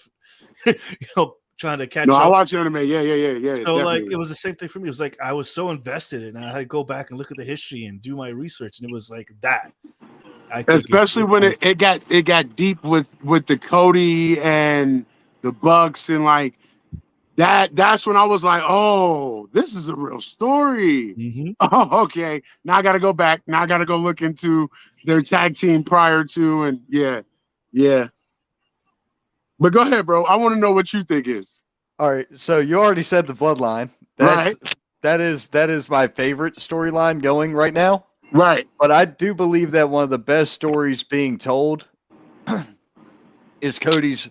trying to catch up. I watch anime. Yeah. So definitely. like, it was the same thing for me. It was like I was so invested, and I had to go back and look at the history and do my research, and it was like that. Especially when it got deep with the Cody and the Bucks and like that. That's when I was like, oh, this is a real story. Mm-hmm. Oh, okay. Now I got to go back. Now I got to go look into their tag team prior to, and yeah. But go ahead, bro. I want to know what you think is. All right. So you already said the bloodline. That is my favorite storyline going right now. Right. But I do believe that one of the best stories being told is Cody's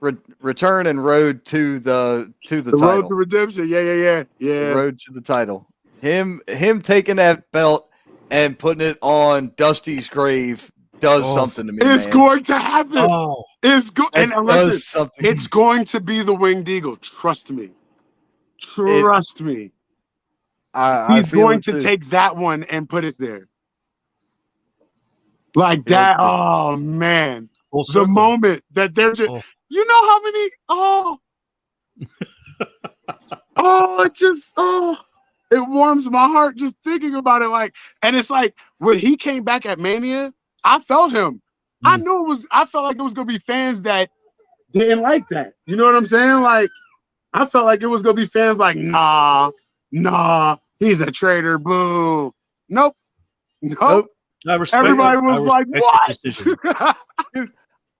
return and road to the title. Road to redemption. Yeah. The road to the title. Him taking that belt and putting it on Dusty's grave does something to me. It's going to happen. Oh, it's good. And listen, something. It's going to be the Winged Eagle. Trust me. Me. He's going to take that one and put it there. Like that. Oh man. The moment that they're just, you know how many, it warms my heart just thinking about it. Like, and it's like when he came back at Mania, I felt him. I felt like it was gonna be fans that didn't like that. You know what I'm saying? Like, I felt like it was gonna be fans like, nah, he's a traitor, boo. Nope. Everybody was like, what? Dude,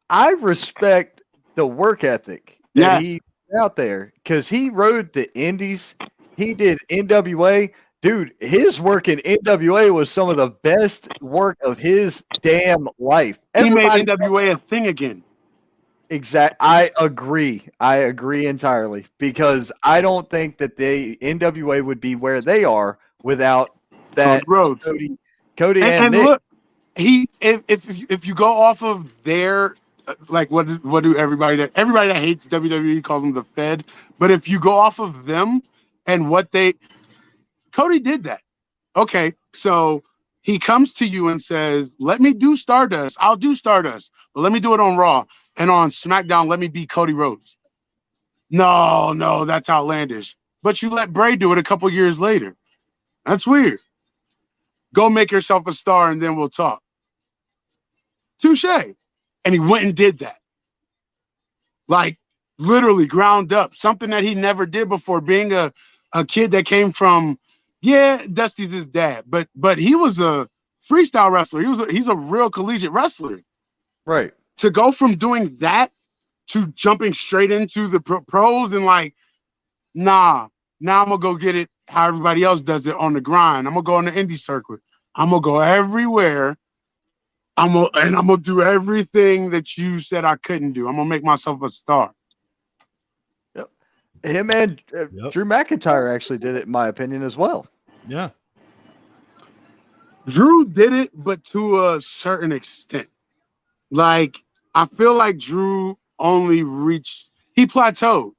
I respect the work ethic that he out there because he rode the indies. He did NWA. Dude, his work in NWA was some of the best work of his damn life. He made NWA a thing again. Exactly. I agree entirely because I don't think that NWA would be where they are without that Cody and Nick. Look, if you go off of their like what do everybody that hates WWE calls them the Fed, but if you go off of them and what Cody did that. Okay, so he comes to you and says, let me do Stardust. I'll do Stardust, but let me do it on Raw. And on SmackDown, let me be Cody Rhodes. No, that's outlandish. But you let Bray do it a couple years later. That's weird. Go make yourself a star and then we'll talk. Touche. And he went and did that. Like, literally ground up. Something that he never did before, being a kid that came from, Dusty's his dad, but he was a freestyle wrestler. He's a real collegiate wrestler. Right. To go from doing that to jumping straight into the pros and like, now I'm gonna go get it how everybody else does it on the grind. I'm gonna go on the indie circuit. I'm gonna go everywhere. I'm gonna do everything that you said I couldn't do. I'm gonna make myself a star. Yep. Him and Drew McIntyre actually did it, in my opinion, as well. Yeah. Drew did it, but to a certain extent. Like, I feel like Drew only he plateaued.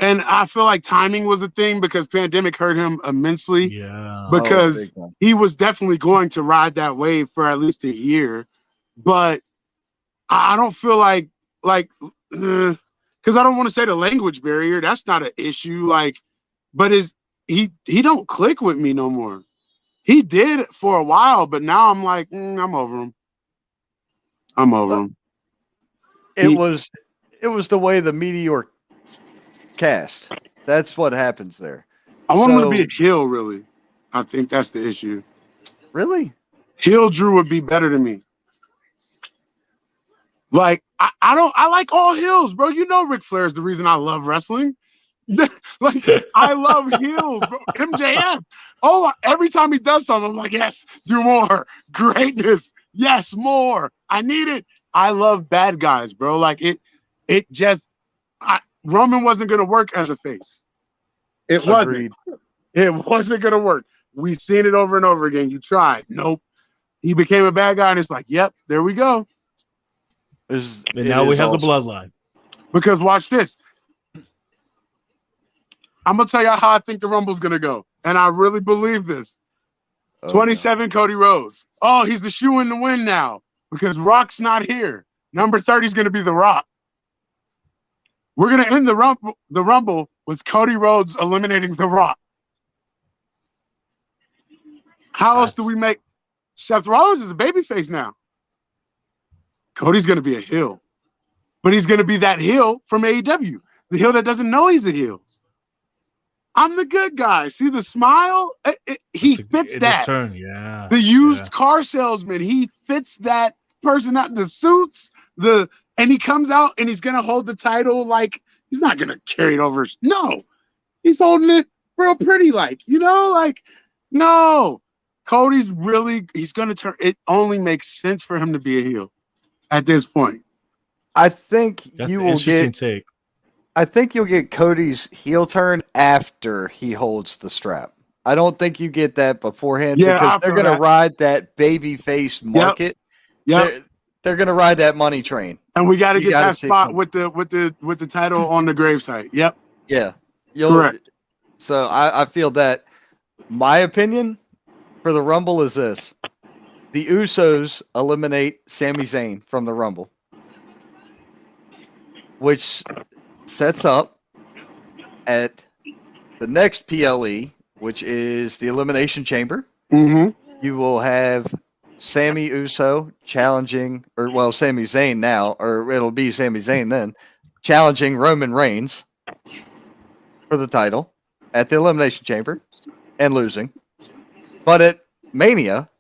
And I feel like timing was a thing because pandemic hurt him immensely. Yeah. Because he was definitely going to ride that wave for at least a year. But I don't feel like because I don't want to say the language barrier. That's not an issue. Like, but he don't click with me no more. He did for a while, but now I'm like, I'm over him. It was the way the Meteor cast. That's what happens there. I want him to be a heel, really. I think that's the issue. Really? Heel Drew would be better than me. Like I like all heels, bro. You know Ric Flair is the reason I love wrestling. Like I love heels, bro. MJF. Oh, every time he does something, I'm like, yes, do more. Greatness. Yes, more. I need it. I love bad guys, bro. Like it just Roman wasn't gonna work as a face. It wasn't. Agreed. It wasn't gonna work. We've seen it over and over again. You tried. Nope. He became a bad guy, and it's like, yep, there we go. And now we have the bloodline. Because watch this. I'm gonna tell y'all how I think the Rumble's gonna go, and I really believe this. 27, Cody Rhodes. Oh, he's the shoe in the win now because Rock's not here. Number 30 is gonna be The Rock. We're gonna end the Rumble with Cody Rhodes eliminating The Rock. How else do we make Seth Rollins is a babyface now? Cody's gonna be a heel, but he's gonna be that heel from AEW, the heel that doesn't know he's a heel. I'm the good guy. See the smile? He fits that. Yeah. The used car salesman. He fits that person out. The suits. And he comes out and he's gonna hold the title like he's not gonna carry it over. No, he's holding it real pretty, like no. Cody's he's gonna turn. It only makes sense for him to be a heel at this point. I think That's you an will interesting get. take. I think you'll get Cody's heel turn after he holds the strap. I don't think you get that beforehand because they're going to ride that baby face market. Yep. They're going to ride that money train. And we got to get that spot with the title on the gravesite. Yep. Yeah. Correct. So I feel that my opinion for the Rumble is this. The Usos eliminate Sami Zayn from the Rumble, which sets up at the next PLE, which is the Elimination Chamber. Mm-hmm. You will have Sami Uso challenging, Sami Zayn now, or it'll be Sami Zayn then, challenging Roman Reigns for the title at the Elimination Chamber and losing. But at Mania,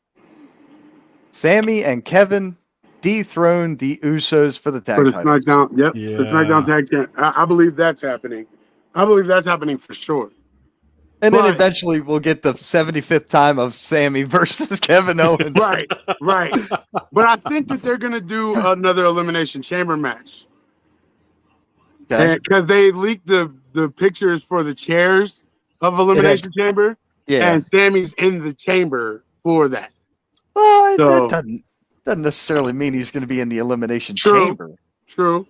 Sami and Kevin dethrone the Usos for the tag titles. SmackDown, yep. Yeah. The SmackDown tag team. I believe that's happening. I believe that's happening for sure. And then eventually we'll get the 75th time of Sami versus Kevin Owens. Right. But I think that they're going to do another Elimination Chamber match. Okay. Because they leaked the pictures for the chairs of Elimination Chamber. Yeah. And Sami's in the chamber for that. Well, that doesn't necessarily mean he's going to be in the Elimination Chamber. True.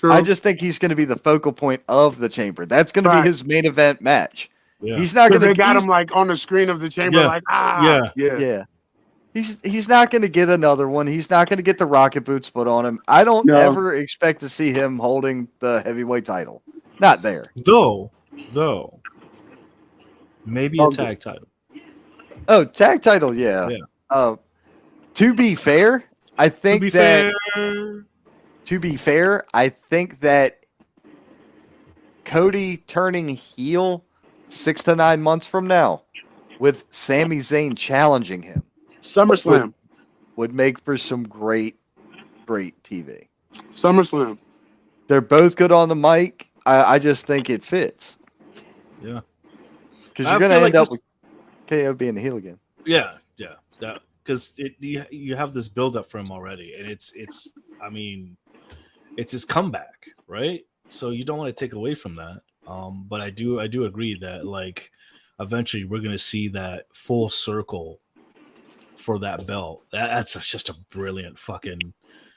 I just think he's going to be the focal point of the chamber. That's going to be his main event match. Yeah. He's not going to. They got him like on the screen of the chamber, yeah. He's not going to get another one. He's not going to get the rocket boots put on him. I don't ever expect to see him holding the heavyweight title. Not there. Though, maybe a tag title. Oh, tag title, yeah. To be fair, I think I think that Cody turning heel 6 to 9 months from now with Sami Zayn challenging him SummerSlam would make for some great TV. SummerSlam. They're both good on the mic. I just think it fits. Yeah. Because you're going to end up with KO being the heel again. Yeah. Because you have this build up for him already, and it's his comeback, right? So you don't want to take away from that. But I do agree that like eventually we're gonna see that full circle for that belt. That's just a brilliant fucking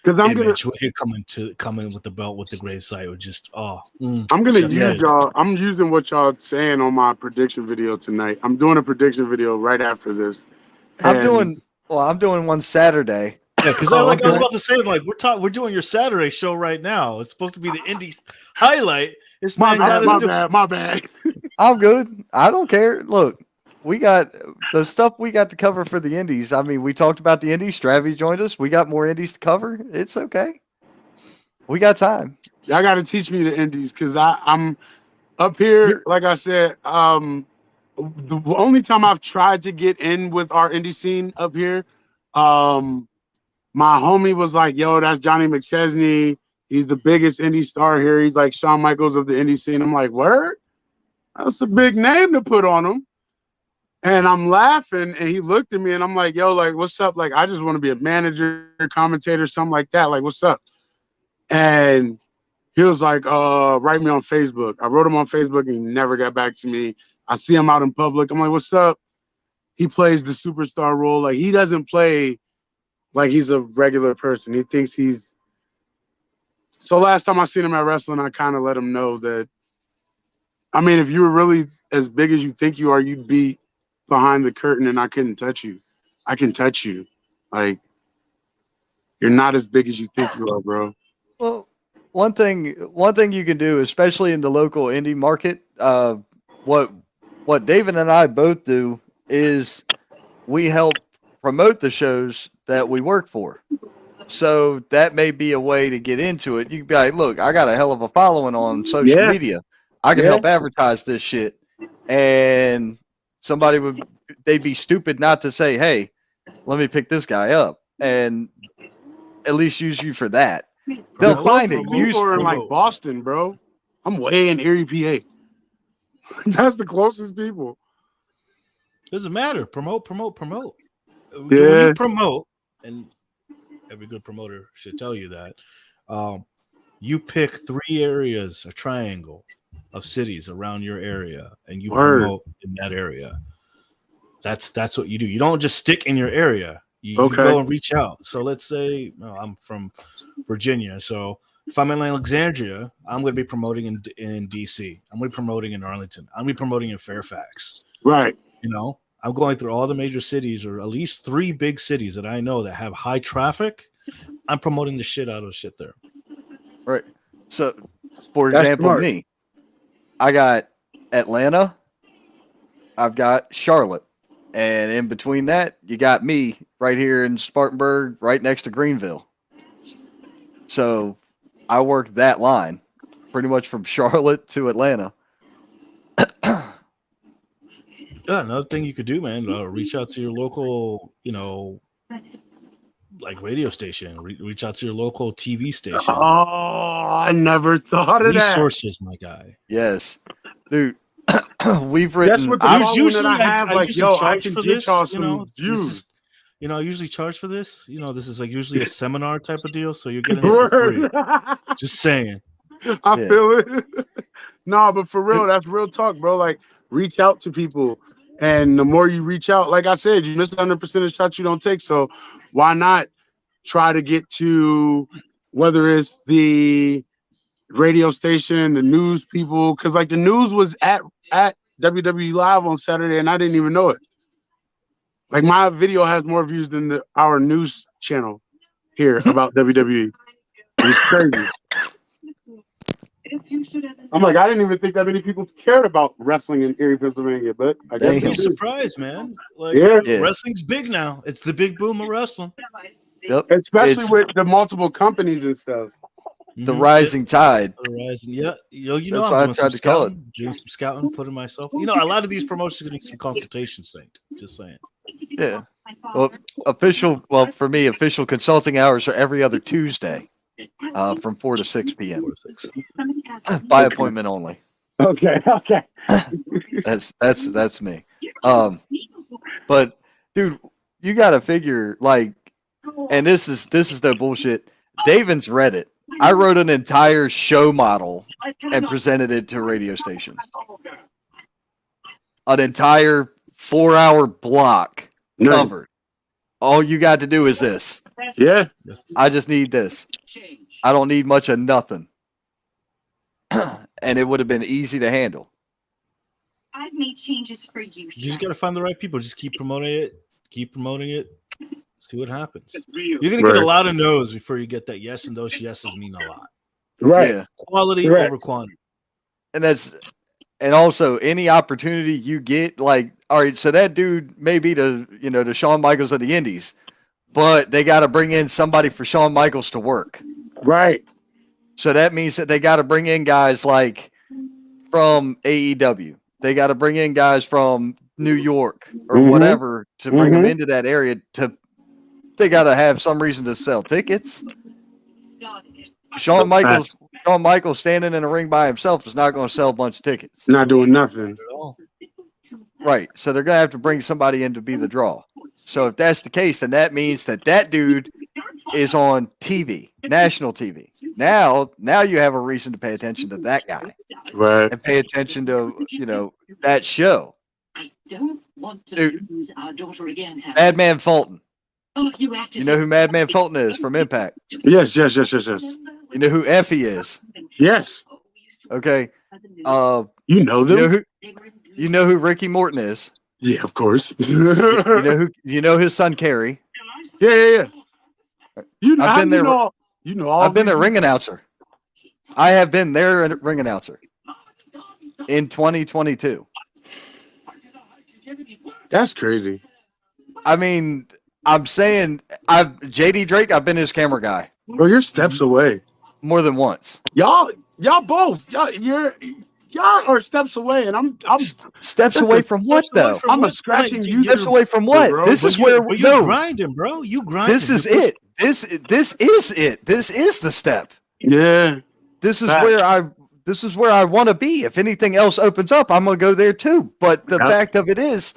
image. We could come in with the belt with the gravesite with just I'm gonna use y'all. I'm using what y'all saying on my prediction video tonight. I'm doing a prediction video right after this. I'm doing one Saturday. Yeah, because I was about to say, like, we're doing your Saturday show right now. It's supposed to be the Indies highlight. It's my bad. I'm good. I don't care. Look, we got the stuff we got to cover for the Indies. I mean, we talked about the Indies. Stravy joined us. We got more Indies to cover. It's okay. We got time. Y'all got to teach me the Indies because I'm up here. Like I said, the only time I've tried to get in with our indie scene up here, my homie was like, yo, that's Johnny McChesney. He's the biggest indie star here. He's like Shawn Michaels of the indie scene. I'm like, word? That's a big name to put on him. And I'm laughing, and he looked at me, and I'm like, yo, like, what's up? Like, I just want to be a manager, commentator, something like that. Like, what's up? And he was like, write me on Facebook. I wrote him on Facebook, and he never got back to me. I see him out in public. I'm like, what's up? He plays the superstar role. Like, he doesn't play like he's a regular person. He thinks he's. So last time I seen him at wrestling, I kind of let him know that, I mean, if you were really as big as you think you are, you'd be behind the curtain and I couldn't touch you. I can touch you. Like, you're not as big as you think you are, bro. Well, one thing you can do, especially in the local indie market, what David and I both do is we help promote the shows that we work for. So that may be a way to get into it. You can be like, look, I got a hell of a following on social media. I can help advertise this shit. And they'd be stupid not to say, hey, let me pick this guy up and at least use you for that. They'll find it useful. People are in like Boston, bro. I'm way in Erie, PA. That's the closest people. Doesn't matter. Promote. Yeah. When you promote, and every good promoter should tell you that, you pick 3 areas, a triangle of cities around your area, and you promote in that area. That's what you do. You don't just stick in your area. You go and reach out. So let's say I'm from Virginia. So if I'm in Alexandria, I'm going to be promoting in DC. I'm going to be promoting in Arlington. I'm going to be promoting in Fairfax. Right. You know, I'm going through all the major cities, or at least 3 big cities that I know that have high traffic. I'm promoting the shit out of shit there. Right. So, for example, me, I got Atlanta, I've got Charlotte, and in between that, you got me right here in Spartanburg, right next to Greenville. So I work that line pretty much from Charlotte to Atlanta. Yeah, another thing you could do, man, reach out to your local, like radio station. Reach out to your local TV station. Oh, I never thought of that. Resources, my guy. Yes, dude. We've written. That's what the usually that I have. I like, usually yo, charge I can for get this. y'all some views. I usually charge for this. This is like usually a seminar type of deal, so you're getting it for free. Just saying. I feel it. No, but for real, that's real talk, bro. Like, reach out to people, and the more you reach out, like I said, you miss 100% of shots you don't take. So why not try to get to whether it's the radio station, the news people? Because like the news was at WWE Live on Saturday, and I didn't even know it. Like, my video has more views than our news channel here about WWE. It's crazy. I'm like, I didn't even think that many people cared about wrestling in Erie, Pennsylvania, but I guess you'd be surprised, man. Like, wrestling's big now. It's the big boom of wrestling. Yep. Especially with the multiple companies and stuff. The rising tide. Yeah. I'm doing some scouting. Doing some scouting, putting myself. A lot of these promotions need some consultation synced. Just saying. Yeah. Well, for me, official consulting hours are every other Tuesday, from 4 to 6 p.m. By appointment only. Okay. That's me. But dude, you got to figure, like, and this is no bullshit. Davin's read it. I wrote an entire show model and presented it to radio stations. An entire 4-hour block covered. All you got to do is this. Yeah. I just need this. I don't need much of nothing. And it would have been easy to handle. I've made changes for you. You just got to find the right people. Just keep promoting it. See what happens. You're going to get a lot of no's before you get that yes, and those yeses mean a lot. Right. Yeah. Quality over quantity. And also any opportunity you get, like, all right, so that dude may be the Shawn Michaels of the Indies, but they got to bring in somebody for Shawn Michaels to work. Right. So that means that they got to bring in guys like from AEW. They got to bring in guys from New York or whatever to bring them into that area. they got to have some reason to sell tickets. Shawn Michaels standing in a ring by himself is not going to sell a bunch of tickets. Not doing nothing. Right. So they're going to have to bring somebody in to be the draw. So if that's the case, then that means that dude is on TV, national TV. Now you have a reason to pay attention to that guy. Right. And pay attention to, that show. I don't want to Dude, lose our daughter again, Harry. Madman Fulton. Oh, you act You know who Madman Fulton is from Impact? Yes. You know who Effie is? Yes. Okay. You know them? You know who Ricky Morton is? Yeah, of course. You know his son Kerry. Yeah. You know, I've been there. You know all. I've been a ring announcer. I have been their ring announcer in 2022. That's crazy. I mean, I'm saying JD Drake, I've been his camera guy Bro, you're steps away. more than once. Y'all both. Y'all are steps away, and I'm Steps away from what though? I'm a scratching you. Steps away from what? Bro, This is where you no. grinding, bro. You grind. This is it. This is it. This is the step. Yeah. This is Facts. where I want to be. If anything else opens up, I'm gonna go there too. But the fact of it is,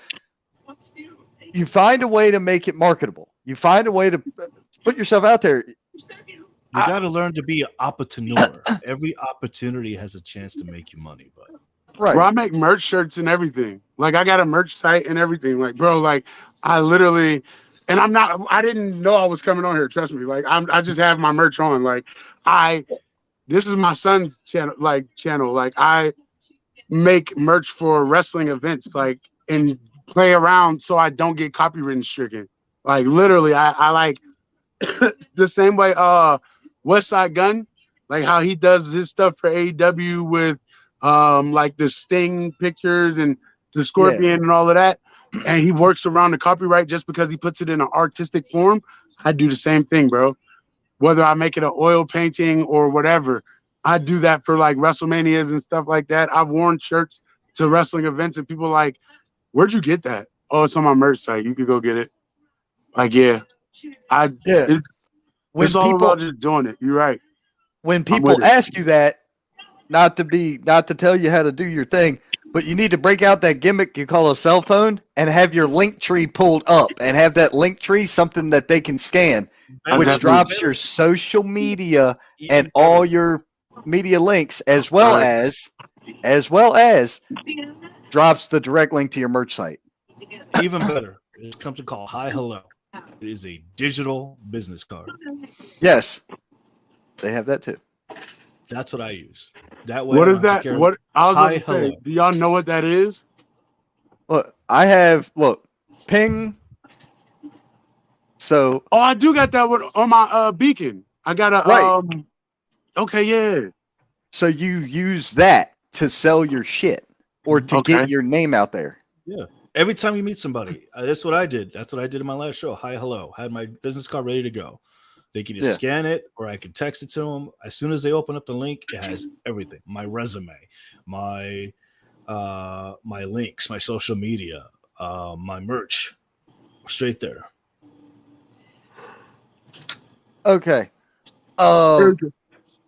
you find a way to make it marketable. You find a way to put yourself out there. You got to learn to be an opportunist. Every opportunity has a chance to make you money, but Right. Bro, I make merch shirts and everything. Like, I got a merch site and everything. Like, bro, like, I literally, and I didn't know I was coming on here. Trust me. Like, I just have my merch on. Like, this is my son's channel. Like, I make merch for wrestling events, like, and play around so I don't get copyright stricken. Like, literally, I like the same way West Side Gun, like how he does his stuff for AEW with like the Sting pictures and the Scorpion and all of that, and he works around the copyright just because he puts it in an artistic form. I do the same thing, bro. Whether I make it an oil painting or whatever, I do that for like WrestleManias and stuff like that. I've worn shirts to wrestling events and people like, where'd you get that? Oh, it's on my merch site. You could go get it. Like, yeah. It's all about just doing it. You're right. When people ask you that, not to tell you how to do your thing, but you need to break out that gimmick you call a cell phone and have your link tree pulled up and have that link tree something that they can scan, which drops your social media and all your media links as well as drops the direct link to your merch site. even better, there's something called Hi Hello. It is a digital business card. Yes, they have that too. That's what I use. That way. What is that? What I was going to say? Do y'all know what that is? Look, I have ping. So I do got that one on my beacon. I got a right. Okay, yeah. So you use that to sell your shit or to get your name out there. Yeah. Every time you meet somebody, that's what I did. That's what I did in my last show. Hi, hello. Had my business card ready to go. They could just scan it, or I could text it to them. As soon as they open up the link, it has everything: my resume, my links, my social media, my merch, straight there. Okay.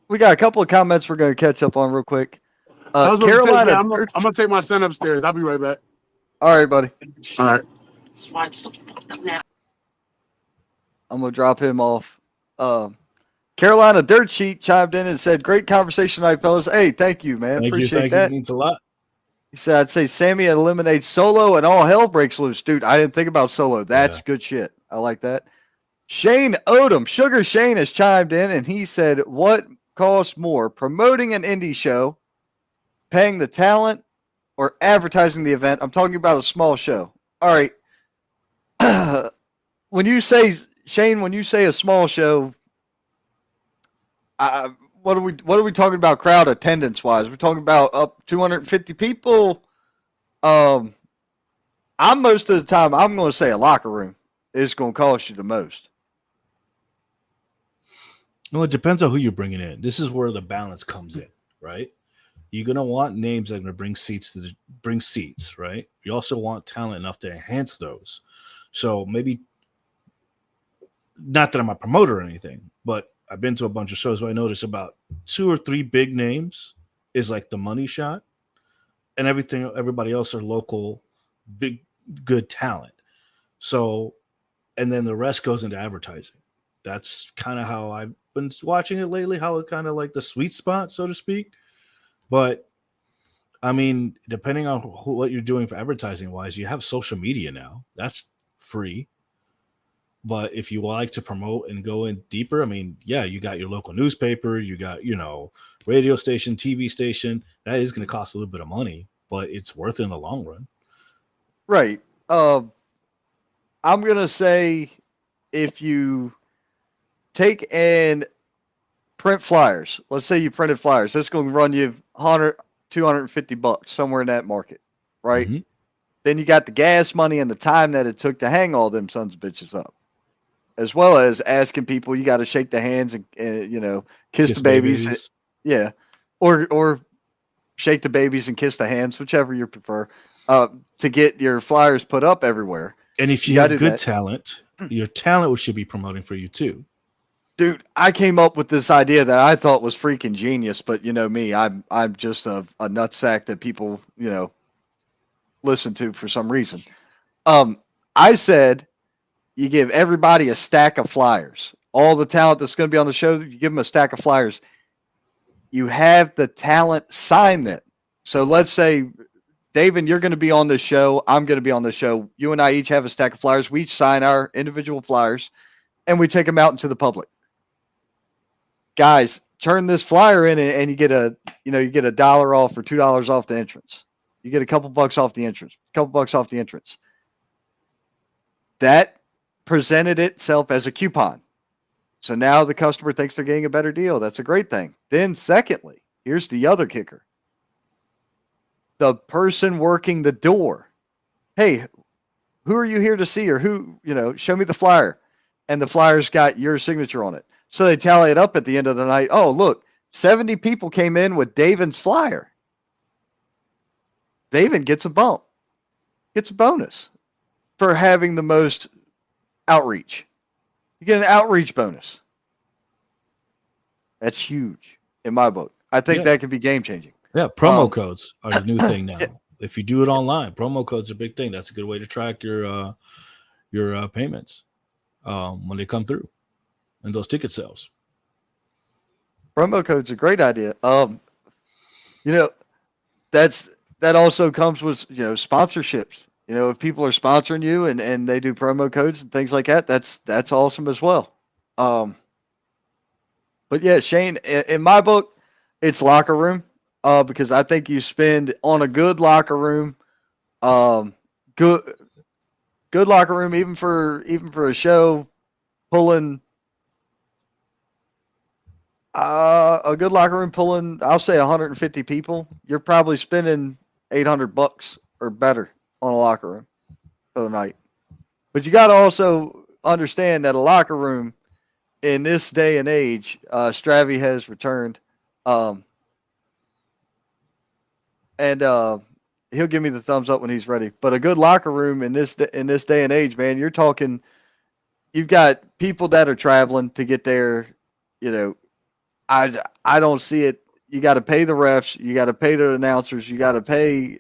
We got a couple of comments we're going to catch up on real quick. Carolina, I'm gonna take my son upstairs. I'll be right back. All right, buddy. All right. I'm gonna drop him off. Carolina Dirt Sheet chimed in and said, "Great conversation tonight, fellas." Hey, thank you, man. Appreciate that. It means a lot. He said, "I'd say Sammy eliminates Solo and all hell breaks loose." Dude, I didn't think about Solo. That's good shit. I like that. Shane Odom, Sugar Shane, has chimed in and he said, "What costs more, promoting an indie show, paying the talent, or advertising the event?" I'm talking about a small show. All right. When you say, Shane, when you say a small show, what are we talking about crowd attendance wise? We're talking about up 250 people. I'm most of the time I'm going to say a locker room is going to cost you the most. No, it depends on who you're bringing in. This is where the balance comes in, right? You're gonna want names that are gonna bring seats, right? You also want talent enough to enhance those. So maybe not that I'm a promoter or anything, but I've been to a bunch of shows where I notice about 2 or 3 big names is like the money shot, and everybody else are local, big, good talent. So, and then the rest goes into advertising. That's kind of how I've been watching it lately, how it kind of like the sweet spot, so to speak. But I mean, depending on what you're doing for advertising wise, you have social media now. That's free. But if you like to promote and go in deeper, I mean, yeah, you got your local newspaper, you got, radio station, TV station. That is going to cost a little bit of money, but it's worth it in the long run. Right. I'm going to say if you take and print flyers, let's say you printed flyers, that's going to run you $250 somewhere in that market, right? Mhm. Then you got the gas money and the time that it took to hang all them sons of bitches up, as well as asking people. You got to shake the hands and kiss the babies. Yeah, or shake the babies and kiss the hands, whichever you prefer, to get your flyers put up everywhere. And if you have good talent, your talent should be promoting for you too. Dude, I came up with this idea that I thought was freaking genius, but you know me, I'm just a nutsack that people, listen to for some reason. I said you give everybody a stack of flyers. All the talent that's going to be on the show, you give them a stack of flyers. You have the talent sign them. So let's say, David, you're going to be on this show. I'm going to be on this show. You and I each have a stack of flyers. We each sign our individual flyers, and we take them out into the public. Guys, turn this flyer in, and you get $1 off or $2 off the entrance. You get a couple bucks off the entrance. That presented itself as a coupon. So now the customer thinks they're getting a better deal. That's a great thing. Then secondly, here's the other kicker. The person working the door. Hey, who are you here to see? Or who, show me the flyer. And the flyer's got your signature on it. So they tally it up at the end of the night. Oh, look, 70 people came in with David's flyer. David gets a bump, gets a bonus for having the most outreach. You get an outreach bonus. That's huge in my book. I think that could be game changing. Yeah, promo codes are the new thing now. If you do it online, promo codes are a big thing. That's a good way to track your payments when they come through and those ticket sales. Promo code's a great idea. That also comes with sponsorships. If people are sponsoring you and they do promo codes and things like that, that's awesome as well. But yeah, Shane, in my book, it's locker room. Because I think you spend on a good locker room, good locker room, even for a show, pulling a good locker room pulling, I'll say 150 people. You're probably spending $800 or better on a locker room for the night. But you got to also understand that a locker room in this day and age, Stravy has returned. And he'll give me the thumbs up when he's ready. But a good locker room in this day and age, man, you're talking. You've got people that are traveling to get there. I don't see it. You got to pay the refs. You got to pay the announcers. You got to pay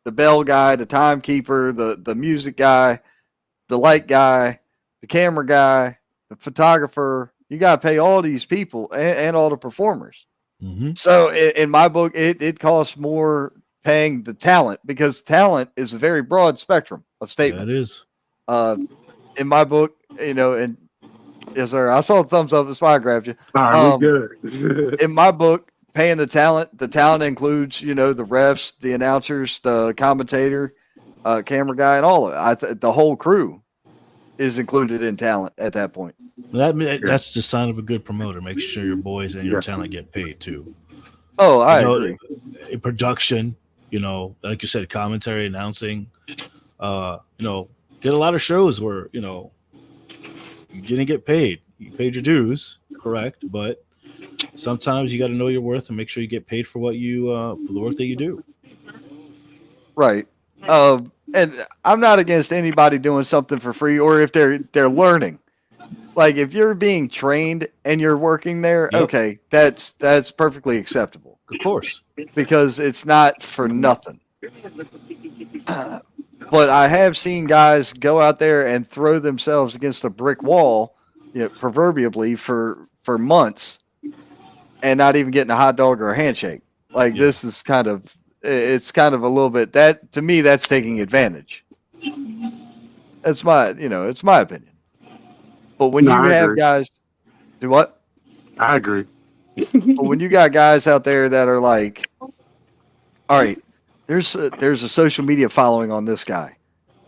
the bell guy, the timekeeper, the music guy, the light guy, the camera guy, the photographer. You got to pay all these people and all the performers. Mm-hmm. So in my book, it costs more paying the talent because talent is a very broad spectrum of statement. That is. In my book, and yes, sir, I saw a thumbs up. That's why I grabbed you. All right, good. In my book, paying the talent includes, the refs, the announcers, the commentator, camera guy, and all of it. The whole crew is included in talent at that point. That's the sign of a good promoter. Make sure your boys and your talent get paid too. Oh, I agree. In production, like you said, commentary, announcing. Did a lot of shows where you didn't get paid. You paid your dues, correct? But sometimes you got to know your worth and make sure you get paid for what you for the work that you do. Right. And I'm not against anybody doing something for free, or if they're learning. like if you're being trained and you're working there, Yep. okay, that's perfectly acceptable Of course. because it's not for nothing. But I have seen guys go out there and throw themselves against a brick wall, proverbially for months, and not even getting a hot dog or a handshake. Like Yeah. this is it's kind of a little bit that to me that's taking advantage. It's my opinion. But when No, you I have agree. guys do what? I agree. But when you got guys out there that are like, all right, there's a social media following on this guy.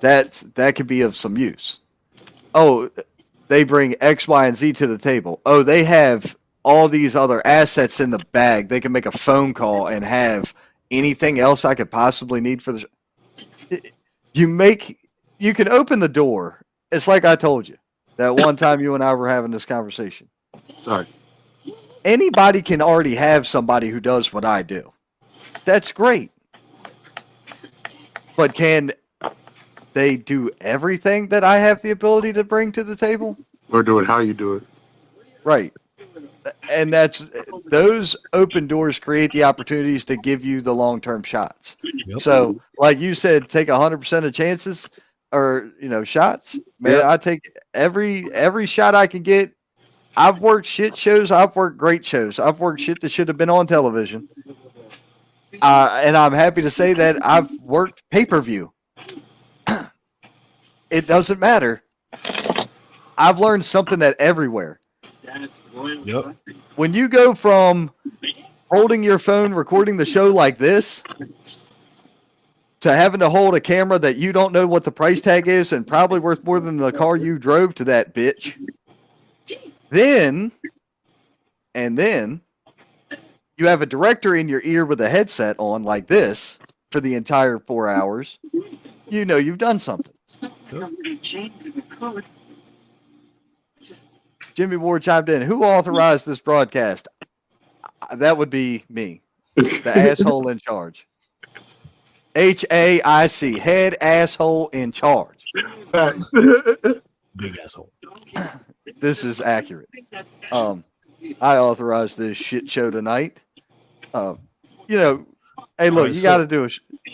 That could be of some use. Oh, they bring X, Y, and Z to the table. Oh, they have all these other assets in the bag. They can make a phone call and have anything else I could possibly need for the you can open the door. It's like I told you that one time you and I were having this conversation. Sorry. Anybody can already have somebody who does what I do. That's great. But can they do everything that I have the ability to bring to the table? Or do it how you do it. Right. And those open doors create the opportunities to give you the long-term shots. Yep. So, like you said, take 100% of chances or, shots. Man, Yep. I take every shot I can get. I've worked shit shows. I've worked great shows. I've worked shit that should have been on television. And I'm happy to say that I've worked pay-per-view. It doesn't matter. I've learned something at everywhere. Yep. When you go from holding your phone, recording the show like this, to having to hold a camera that you don't know what the price tag is and probably worth more than the car you drove to that bitch. Then you have a director in your ear with a headset on like this for the entire 4 hours. You know you've done something. Jimmy Ward chimed in. Who authorized this broadcast? That would be me, the asshole in charge. HAIC, head asshole in charge. Big asshole. This is accurate. I authorized this shit show tonight. Hey, look, Alright, you got to do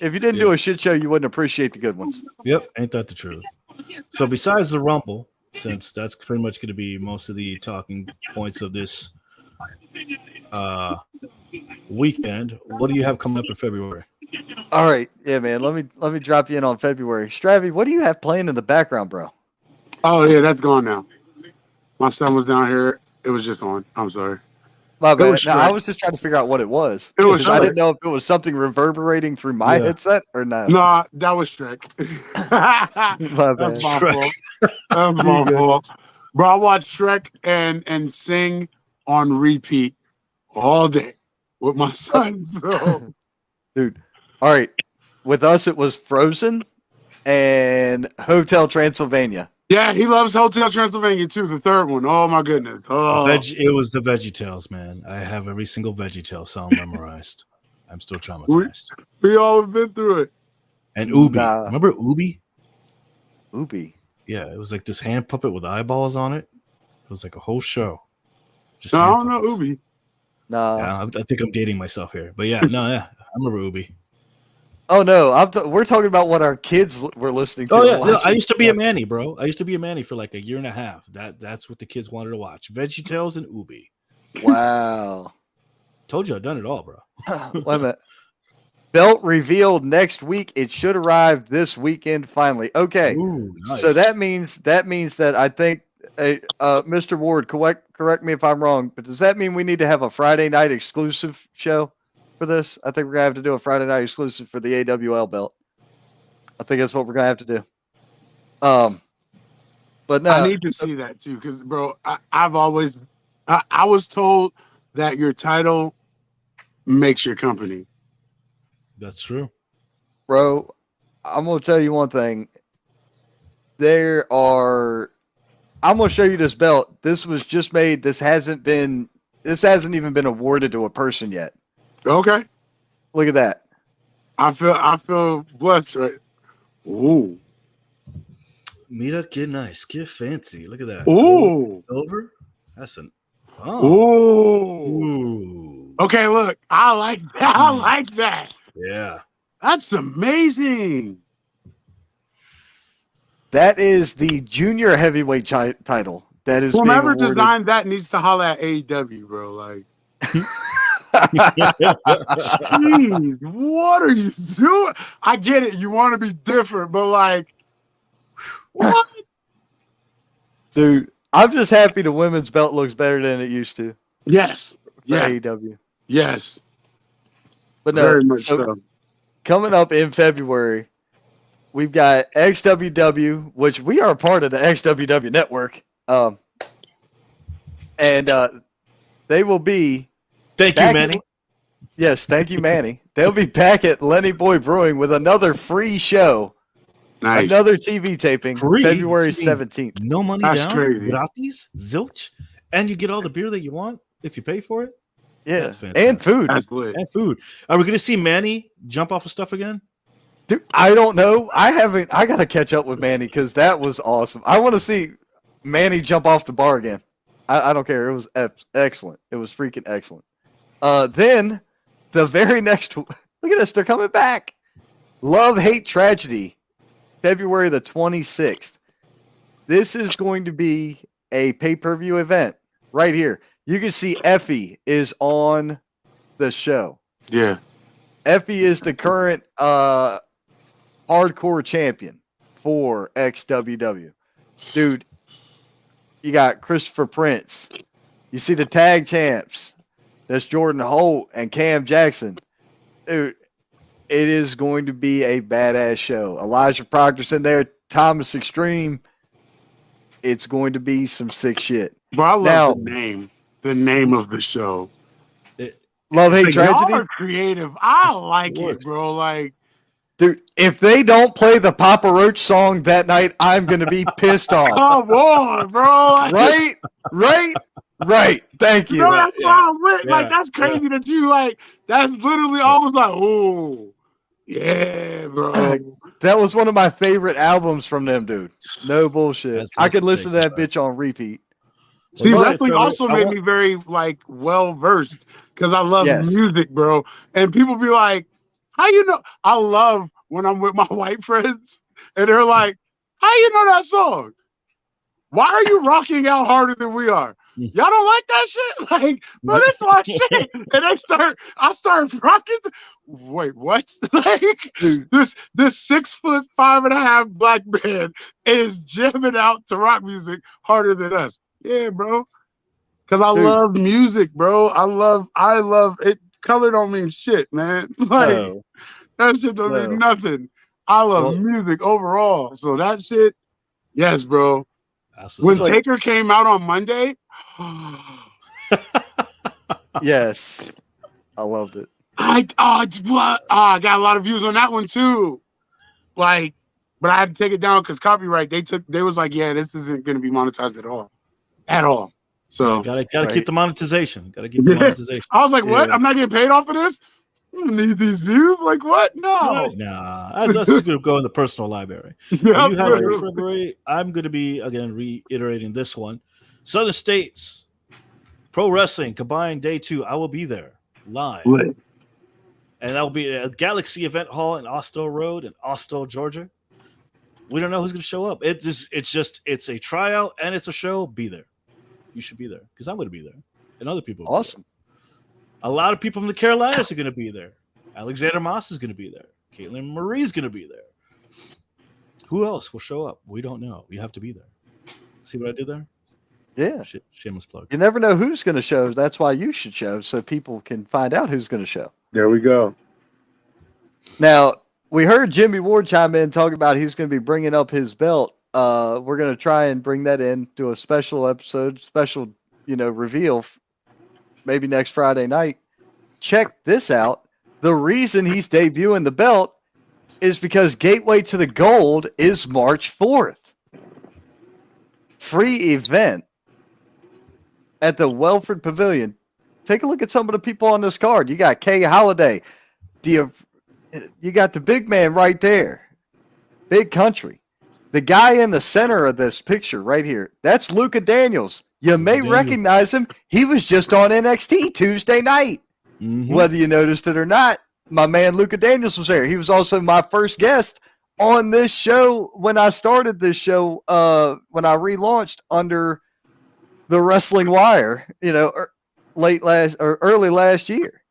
if you didn't do a shit show, you wouldn't appreciate the good ones. Yep, ain't that the truth? So besides the Rumble, since that's pretty much going to be most of the talking points of this weekend, what do you have coming up in February? All right, yeah, man. Let me drop you in on February. Stravy, what do you have playing in the background, bro? Oh yeah, that's gone now. My son was down here. It was just on. I'm sorry. My bad. was No, I Shrek. was just trying to figure out what it was. It was Because I Shrek. didn't know if it was something reverberating through my Yeah. headset or not. Nah, that was Shrek. My bad. That's my Shrek. fault. That's my fault. Bro, I watched Shrek and sing on repeat all day with my son. So Dude. All right. With us, it was Frozen and Hotel Transylvania. yeah, he loves Hotel Transylvania too. The third one. Oh my goodness. Oh, It was the VeggieTales, man. I have every single VeggieTale song memorized. I'm still traumatized. we all have been through it. And Ubi. Nah. Remember Ubi? Ubi. Yeah, it was like this hand puppet with eyeballs on it. It was like a whole show. Just No, I hand don't know puppets. Ubi. Nah. Yeah, I think I'm dating myself here. But yeah, I remember Ubi. Oh, no. We're talking about what our kids were listening to. Oh, and yeah. No, I watching. used to be a Manny, bro. I used to be a Manny for like a year and a half. That's what the kids wanted to watch. VeggieTales and Ubi. Wow. Told you I've done it all, bro. Wait a minute. Belt revealed next week. It should arrive this weekend finally. Okay. Ooh, nice. So that means that I think Mr. Ward, correct me if I'm wrong, but does that mean we need to have a Friday night exclusive show for this? I think we're gonna have to do a Friday night exclusive for the AWL belt. I think that's what we're gonna have to do. But no, I need to see that too, because bro, I was told that your title makes your company. That's true. bro, I'm gonna tell you one thing. I'm gonna show you this belt. This was just made. This hasn't even been awarded to a person yet. Okay, Look at that. I feel blessed, right? Ooh, Mira, get nice, get fancy. Look at that. Ooh. Gold, silver. That's an Ooh. Okay, look, I like that. I like that. Yeah. That's amazing. That is the junior heavyweight title that is being Whomever awarded. designed that needs to holler at AEW, bro. Like, jeez, what are you doing? I get it. You want to be different, but like, what? Dude, I'm just happy the women's belt looks better than it used to Yes. for Yeah. AEW. Yes. But no, Very much so so. coming up in February, we've got XWW, which we are a part of the XWW network. And they will be. Thank you, Manny. Yes, thank you, Manny. They'll be back at Lenny Boy Brewing with another free show. Nice. Another TV taping, Free? February You mean 17th. No money That's down. crazy. Gratis, zilch, and you get all the beer that you want if you pay for it. Yeah, That's fantastic. and food. That's lit. And food. Are we going to see Manny jump off of stuff again? Dude, I don't know. I got to catch up with Manny because that was awesome. I want to see Manny jump off the bar again. I don't care. It was excellent. It was freaking excellent. Then the very next, look at this. They're coming back. Love, Hate, Tragedy, February the 26th. This is going to be a pay-per-view event right here. You can see Effie is on the show. Yeah. Effie is the current hardcore champion for XWW. Dude, you got Christopher Prince. You see the tag champs. That's Jordan Holt and Cam Jackson. Dude, it is going to be a badass show. Elijah Proctor's in there. Thomas Extreme. It's going to be some sick shit. Bro, I love Now- the name. The name of the show. Love, Hate, Like, Tragedy. y'all are creative. I like it, works. bro. Like, Dude, if they don't play the Papa Roach song that night, I'm going to be pissed off. come on, bro. Like, Right. Thank you. no, that's why I'm with. Like, Yeah. that's crazy that you like. That's literally almost like, oh, yeah, bro. That was one of my favorite albums from them, dude. No bullshit. That's- I could that's listen to sick, that bitch on repeat. See, Well, wrestling Trevor, also I made want- me very like well versed because I love Yes. music, bro. And people be like, "How you know?" I love when I'm with my white friends and they're like, "How you know that song? Why are you rocking out harder than we are? Y'all don't like that shit? Like, bro, this is my shit." And I start rocking. Wait, what? Like, Dude, this 6'5.5" black man is jamming out to rock music harder than us. Yeah, bro. Cause I Dude. love music, bro. I love it. Color don't mean shit, man. Like no. that shit don't No. mean nothing. I love Well- music overall. So that shit, yes, bro. That's When what's up. Taker came out on Monday, Yes. I loved it. I got a lot of views on that one too. Like, but I had to take it down because copyright. They was like, yeah, this isn't gonna be monetized at all. So Gotta Right. keep the monetization. Gotta keep the Yeah. monetization. I was like, what? Yeah. I'm not getting paid off of this? I don't need these views. Like, what? No. Nah, that's just gonna go in the personal library. Yeah, You have right. your February. I'm going to be again reiterating this one. Southern States Pro Wrestling Combined Day 2. I will be there live, Lit. and that will be at Galaxy Event Hall in Austell Road in Austell, Georgia. We don't know who's going to show up. It's a tryout and it's a show. Be there. You should be there because I'm going to be there, and other people. will be there. Awesome. A lot of people from the Carolinas are going to be there. Alexander Moss is going to be there. Caitlin Marie's going to be there. Who else will show up? We don't know. You have to be there. See what I did there? Yeah. Shameless plug. You never know who's going to show. That's why you should show so people can find out who's going to show. There we go. Now, we heard Jimmy Ward chime in talking about he's going to be bringing up his belt. We're going to try and bring that in to a special episode, special, reveal maybe next Friday night. Check this out. The reason he's debuting the belt is because Gateway to the Gold is March 4th. Free event at the Welford Pavilion. Take a look at some of the people on this card. You got Kay Holiday. You got the big man right there. Big Country. The guy in the center of this picture right here, that's Luka Daniels. You may Daniels. recognize him. He was just on NXT Tuesday night. Mhm. Whether you noticed it or not, my man Luka Daniels was there. He was also my first guest on this show when I started this show, when I relaunched under the Wrestling Wire, early last year.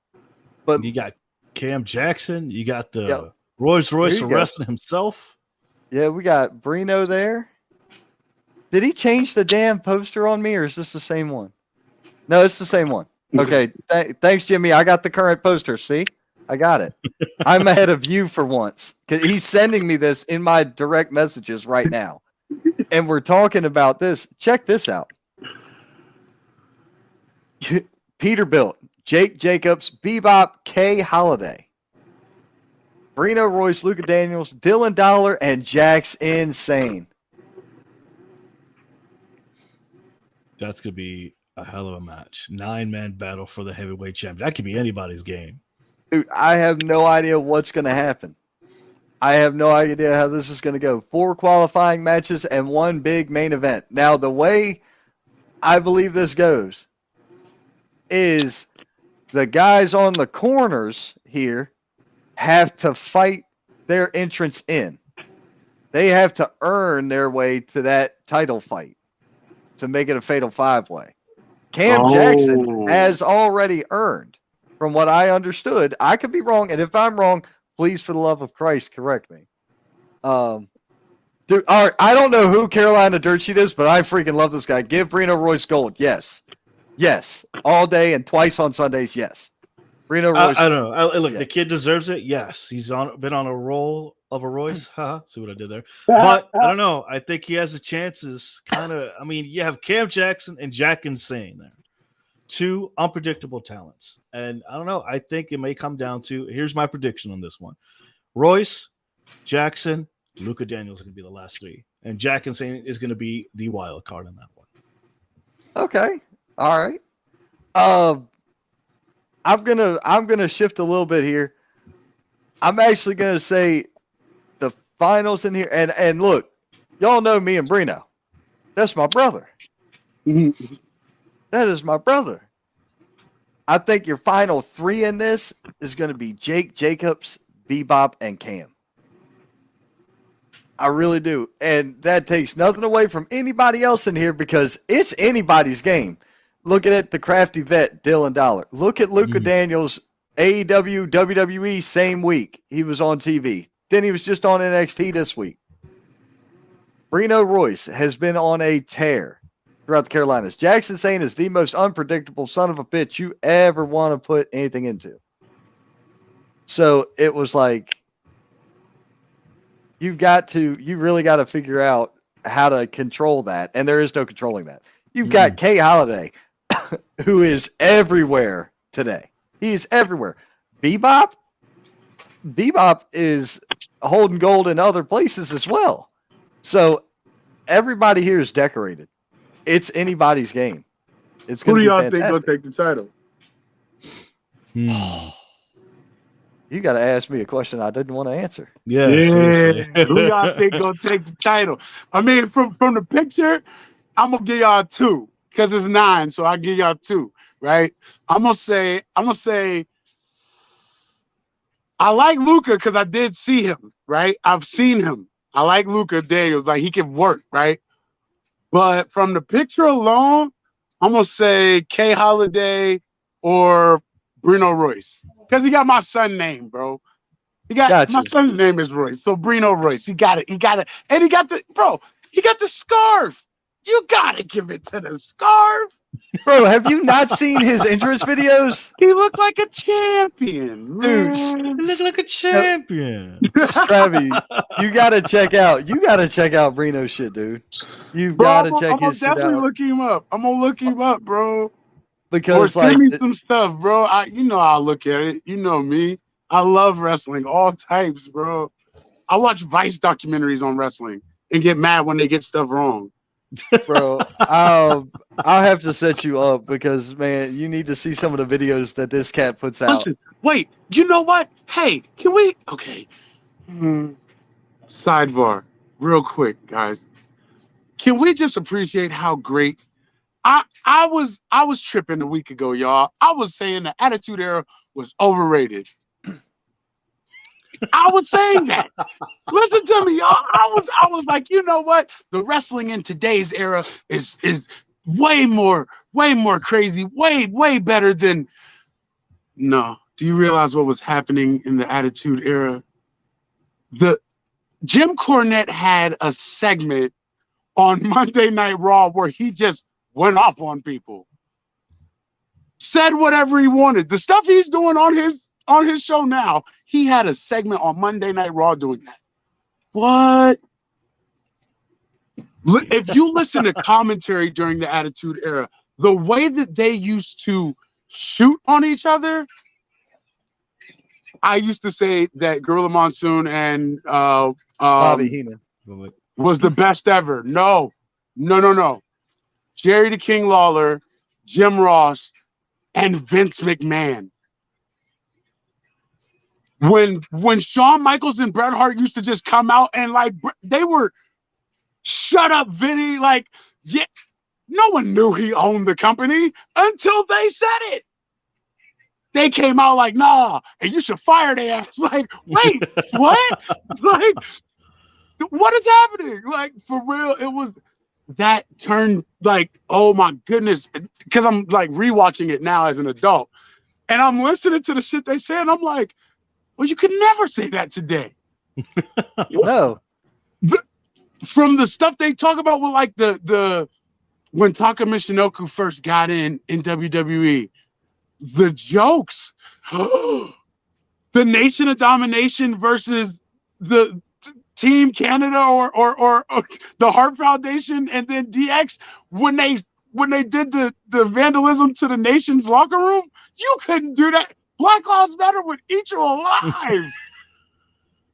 But You got Cam Jackson. You got the Yep. Rolls Royce There you go. arresting himself. yeah, we got Brino there. Did he change the damn poster on me, or is this the same one? No, it's the same one. Okay, thanks, Jimmy. I got the current poster. See, I got it. I'm ahead of you for once because he's sending me this in my direct messages right now, and we're talking about this. Check this out. Peterbilt, Jake Jacobs, Bebop, Kay Holiday, Brino Royce, Luka Daniels, Dylan Dollar, and Jax Insane. That's gonna be a hell of a match. 9-man battle for the heavyweight champion. That could be anybody's game. Dude, I have no idea what's going to happen. I have no idea how this is going to go. 4 qualifying matches and 1 big main event. Now, the way I believe this goes is the guys on the corners here have to fight their entrance in. They have to earn their way to that title fight to make it a fatal 5-way. Cam Jackson has already earned, from what I understood. I could be wrong, and if I'm wrong, please, for the love of Christ, correct me. Dude, all right, I don't know who Carolina Dirt Sheet is, but I freaking love this guy. Give Brino Royce gold. Yes. Yes. All day and twice on Sundays. Yes. Brino Royce. I don't know. Look, Yeah. the kid deserves it. Yes, he's been on a roll of a Royce. See what I did there? But I don't know. I think he has the chances. Kind of. I mean, you have Cam Jackson and Jack Insane there, 2 unpredictable talents, and I don't know. I think it may come down to. Here's my prediction on this one: Royce, Jackson, Luka Daniels are going to be the last 3, and Jack Insane is going to be the wild card in that one. Okay. All right. I'm gonna shift a little bit here. I'm actually gonna say the finals in here, and look, y'all know me and Brino. That's my brother. That is my brother. I think your final 3 in this is going to be Jake Jacobs, Bebop, and Cam. I really do. And that takes nothing away from anybody else in here because it's anybody's game. Look at the crafty vet, Dylan Dollar. Look at Luka Daniels, AEW, WWE, same week. He was on TV. Then he was just on NXT this week. Brino Royce has been on a tear throughout the Carolinas. Jackson Sane is the most unpredictable son of a bitch you ever want to put anything into. So it was like, you really got to figure out how to control that. And there is no controlling that. You've got Kay Holiday, who is everywhere today. He is everywhere. Bebop is holding gold in other places as well. So everybody here is decorated. It's anybody's game. It's Who going do to be y'all think will fantastic. take the title? You got to ask me a question I didn't want to answer. Yeah. Who y'all think gonna take the title? I mean, from the picture, I'm gonna give y'all 2 because it's 9, so I give y'all 2. Right? I'm gonna say I like Luka because I did see him. Right? I've seen him. I like Luka Daniels. Like he can work. Right? But from the picture alone, I'm gonna say Kay Holiday or Brino Royce because he got my son name, bro. My son's name is Royce, so Brino Royce. He got it, and he got the scarf. You gotta give it to the scarf. Bro, have you not seen his entrance videos? He looked like a champion, Dude, man. You look like a champion. Stravy, you gotta check out Brino's shit, dude. You've got to check his shit I'm gonna out. look him up, bro. Because Or send me some stuff, bro. I'll look at it. You know me. I love wrestling, all types, bro. I watch Vice documentaries on wrestling and get mad when they get stuff wrong. bro, I'll have to set you up because, man, you need to see some of the videos that this cat puts out. Listen, wait, you know what? Hey, can we? Okay. Sidebar. real quick, guys. Can we just appreciate how great I was tripping a week ago, y'all. I was saying the Attitude Era was overrated. I was saying that. Listen to me, y'all. I was like, you know what? The wrestling in today's era is way more crazy, way better than. No. Do you realize what was happening in the Attitude Era? The Jim Cornette had a segment on Monday Night Raw where he just went off on people, said whatever he wanted. The stuff he's doing on his show now, he had a segment on Monday Night Raw doing that. What? If you listen to commentary during the Attitude Era, the way that they used to shoot on each other, I used to say that Gorilla Monsoon and Bobby Heenan was the best ever. No. Jerry the King Lawler, Jim Ross, and Vince McMahon. When Shawn Michaels and Bret Hart used to just come out and like they were, shut up, Vinny. Like, yeah, no one knew he owned the company until they said it. They came out like, nah, and you should fire their ass. Like, wait, what? It's like, what is happening? Like, for real, it was that turned like, oh my goodness, because I'm like rewatching it now as an adult, and I'm listening to the shit they say, and I'm like, well, you could never say that today. No. From the stuff they talk about with like the when Taka Michinoku first got in WWE, the jokes, the Nation of Domination versus the Team Canada or the Hart Foundation, and then DX when they did the vandalism to the Nation's locker room, you couldn't do that. Black Lives Matter would eat you alive.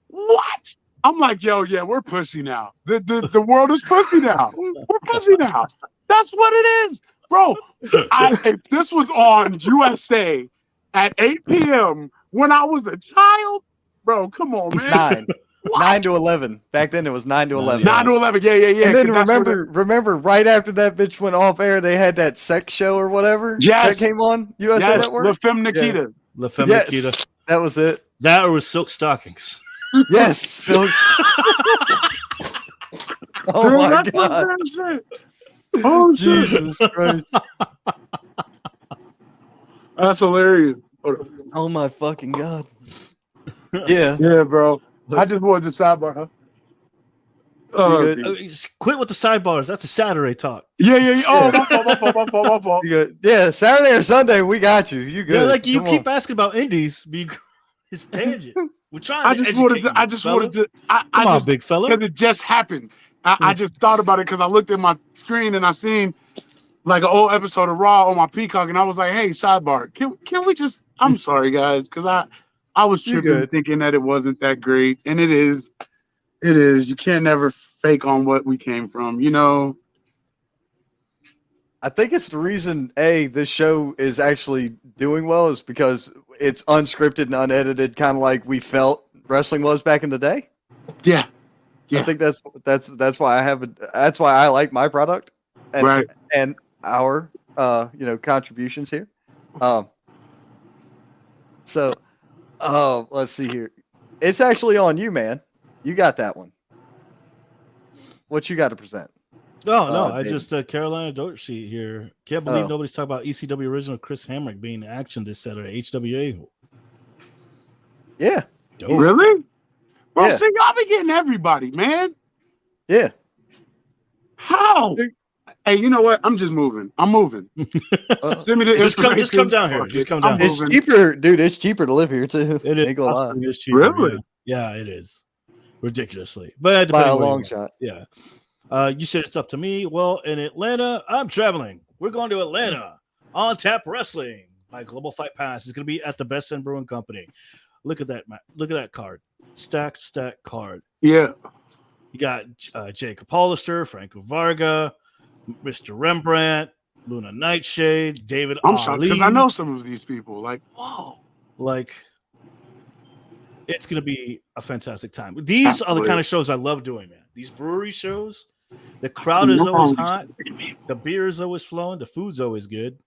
What? I'm like, yo, yeah, we're pussy now. The world is pussy now. We're pussy now. That's what it is, bro. If this was on USA at 8 p.m. when I was a child, bro, come on, man. 9 to 11. Back then it was 9 to 11. 9 to 11. Yeah. And then remember, right after that bitch went off air, they had that sex show or whatever that came on USA Network. La Femme Nikita. La Femme Nikita. That was it. That or was Silk Stockings. Yes, Silk. Oh my God. Oh Jesus Christ. That's hilarious. Oh my fucking God. Yeah. Yeah, bro. I just wanted to sidebar, huh? Quit with the sidebars. That's a Saturday talk. Yeah. Oh, my fault. Yeah, Saturday or Sunday, we got you. You good? Yeah, like you keep asking about indies, but it's tangent. We're trying. I just wanted to. Come on, big fella. Because it just happened. I just thought about it because I looked at my screen and I seen like an old episode of Raw on my Peacock, and I was like, "Hey, sidebar, can we just?" I'm sorry, guys, because I was tripping thinking that it wasn't that great, and it is. It is. You can't never fake on what we came from, you know. I think it's the reason this show is actually doing well is because it's unscripted and unedited, kind of like we felt wrestling was back in the day. Yeah. I think that's why that's why I like my product and our contributions here. So let's see here. It's actually on you, man. You got that one. What you got to present? Oh, no. I just, Carolina Dirt Sheet here. Can't believe nobody's talking about ECW original Chris Hamrick being in action this Saturday, HWA. Yeah. Really? Well, see, y'all be getting everybody, man. Yeah. How? Hey, you know what? I'm just moving. I'm moving. Send me the just come down here. Just come down. It's cheaper, dude. It's cheaper to live here, too. It is. Ain't gonna lie. It's cheaper, really? Yeah, it is. Ridiculously. But by a long shot. Yeah. You said it's up to me. Well, in Atlanta, I'm traveling. We're going to Atlanta. On Tap Wrestling by Global Fight Pass. It's going to be at the Best End Brewing Company. Look at that, Matt. Look at that card. Stack card. Yeah. You got Jacob Hollister, Franco Varga, Mr. Rembrandt, Luna Nightshade, David I'm Ali. shocked because I know some of these people. Like, whoa. Like, it's going to be a fantastic time. These are the kind of shows I love doing, man. These brewery shows, the crowd is always hot, the beer is always flowing, the food's always good,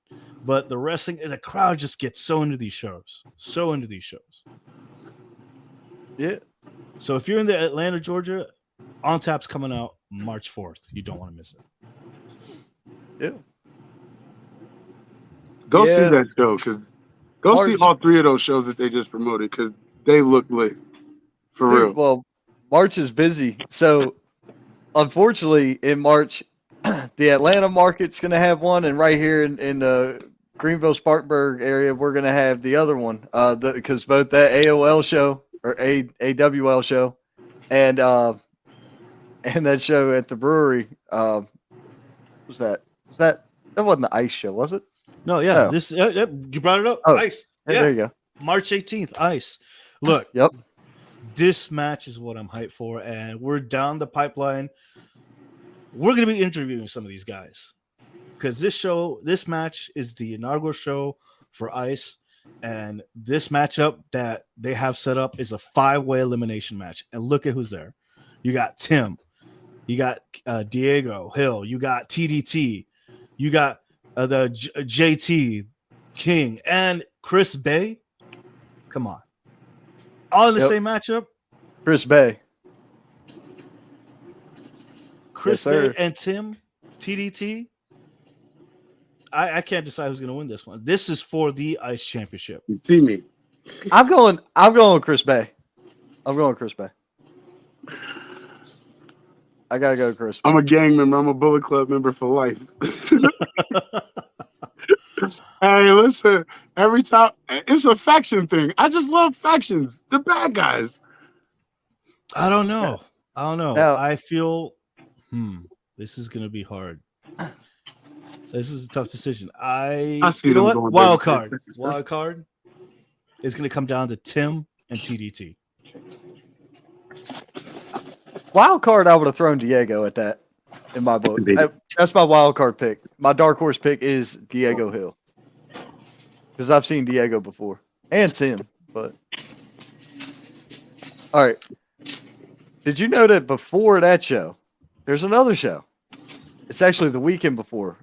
but the wrestling, the crowd just gets so into these shows, Yeah. So if you're in the Atlanta, Georgia, On Tap's coming out March 4th. You don't want to miss it. Yeah. Go see Yeah. that show, because go see all three of those shows that they just promoted, because they look lit. For Dude, real. well, March is busy. So, unfortunately, in March, the Atlanta market's going to have one, and right here in the Greenville Spartanburg area, we're going to have the other one. Because both that AOL show or AWL show and that show at the brewery, was that wasn't the ice show, was it? No, yeah, Oh. this you brought it up. Oh, Ice. Yeah, Yeah, there you go. March 18th, Ice. Look, Yep. this match is what I'm hyped for, and we're down the pipeline. We're going to be interviewing some of these guys because this match is the inaugural show for Ice, and this matchup that they have set up is a 5-way elimination match. And look at who's there. You got Tim, you got Diego Hill, you got TDT, you got the JT King and Chris Bay. Come on, all in the same matchup. Chris Bay. Chris Yes, sir. Bay and Tim TDT. I can't decide who's going to win this one. This is for the Ice Championship. You see me. I'm going with Chris Bay. I'm going with Chris Bay. I gotta go, Chris. I'm a gang member. I'm a Bullet Club member for life. Hey, listen. Every time it's a faction thing. I just love factions. The bad guys. I don't know. Now- I feel this is going to be hard. This is a tough decision. I see you know them what? going Wild baby card. face. Wild card is going to come down to Tim and TDT. Wild card, I would have thrown Diego at that in my book. That's my wild card pick. My dark horse pick is Diego Hill because I've seen Diego before and Tim. But all right, did you know that before that show, there's another show? It's actually the weekend before,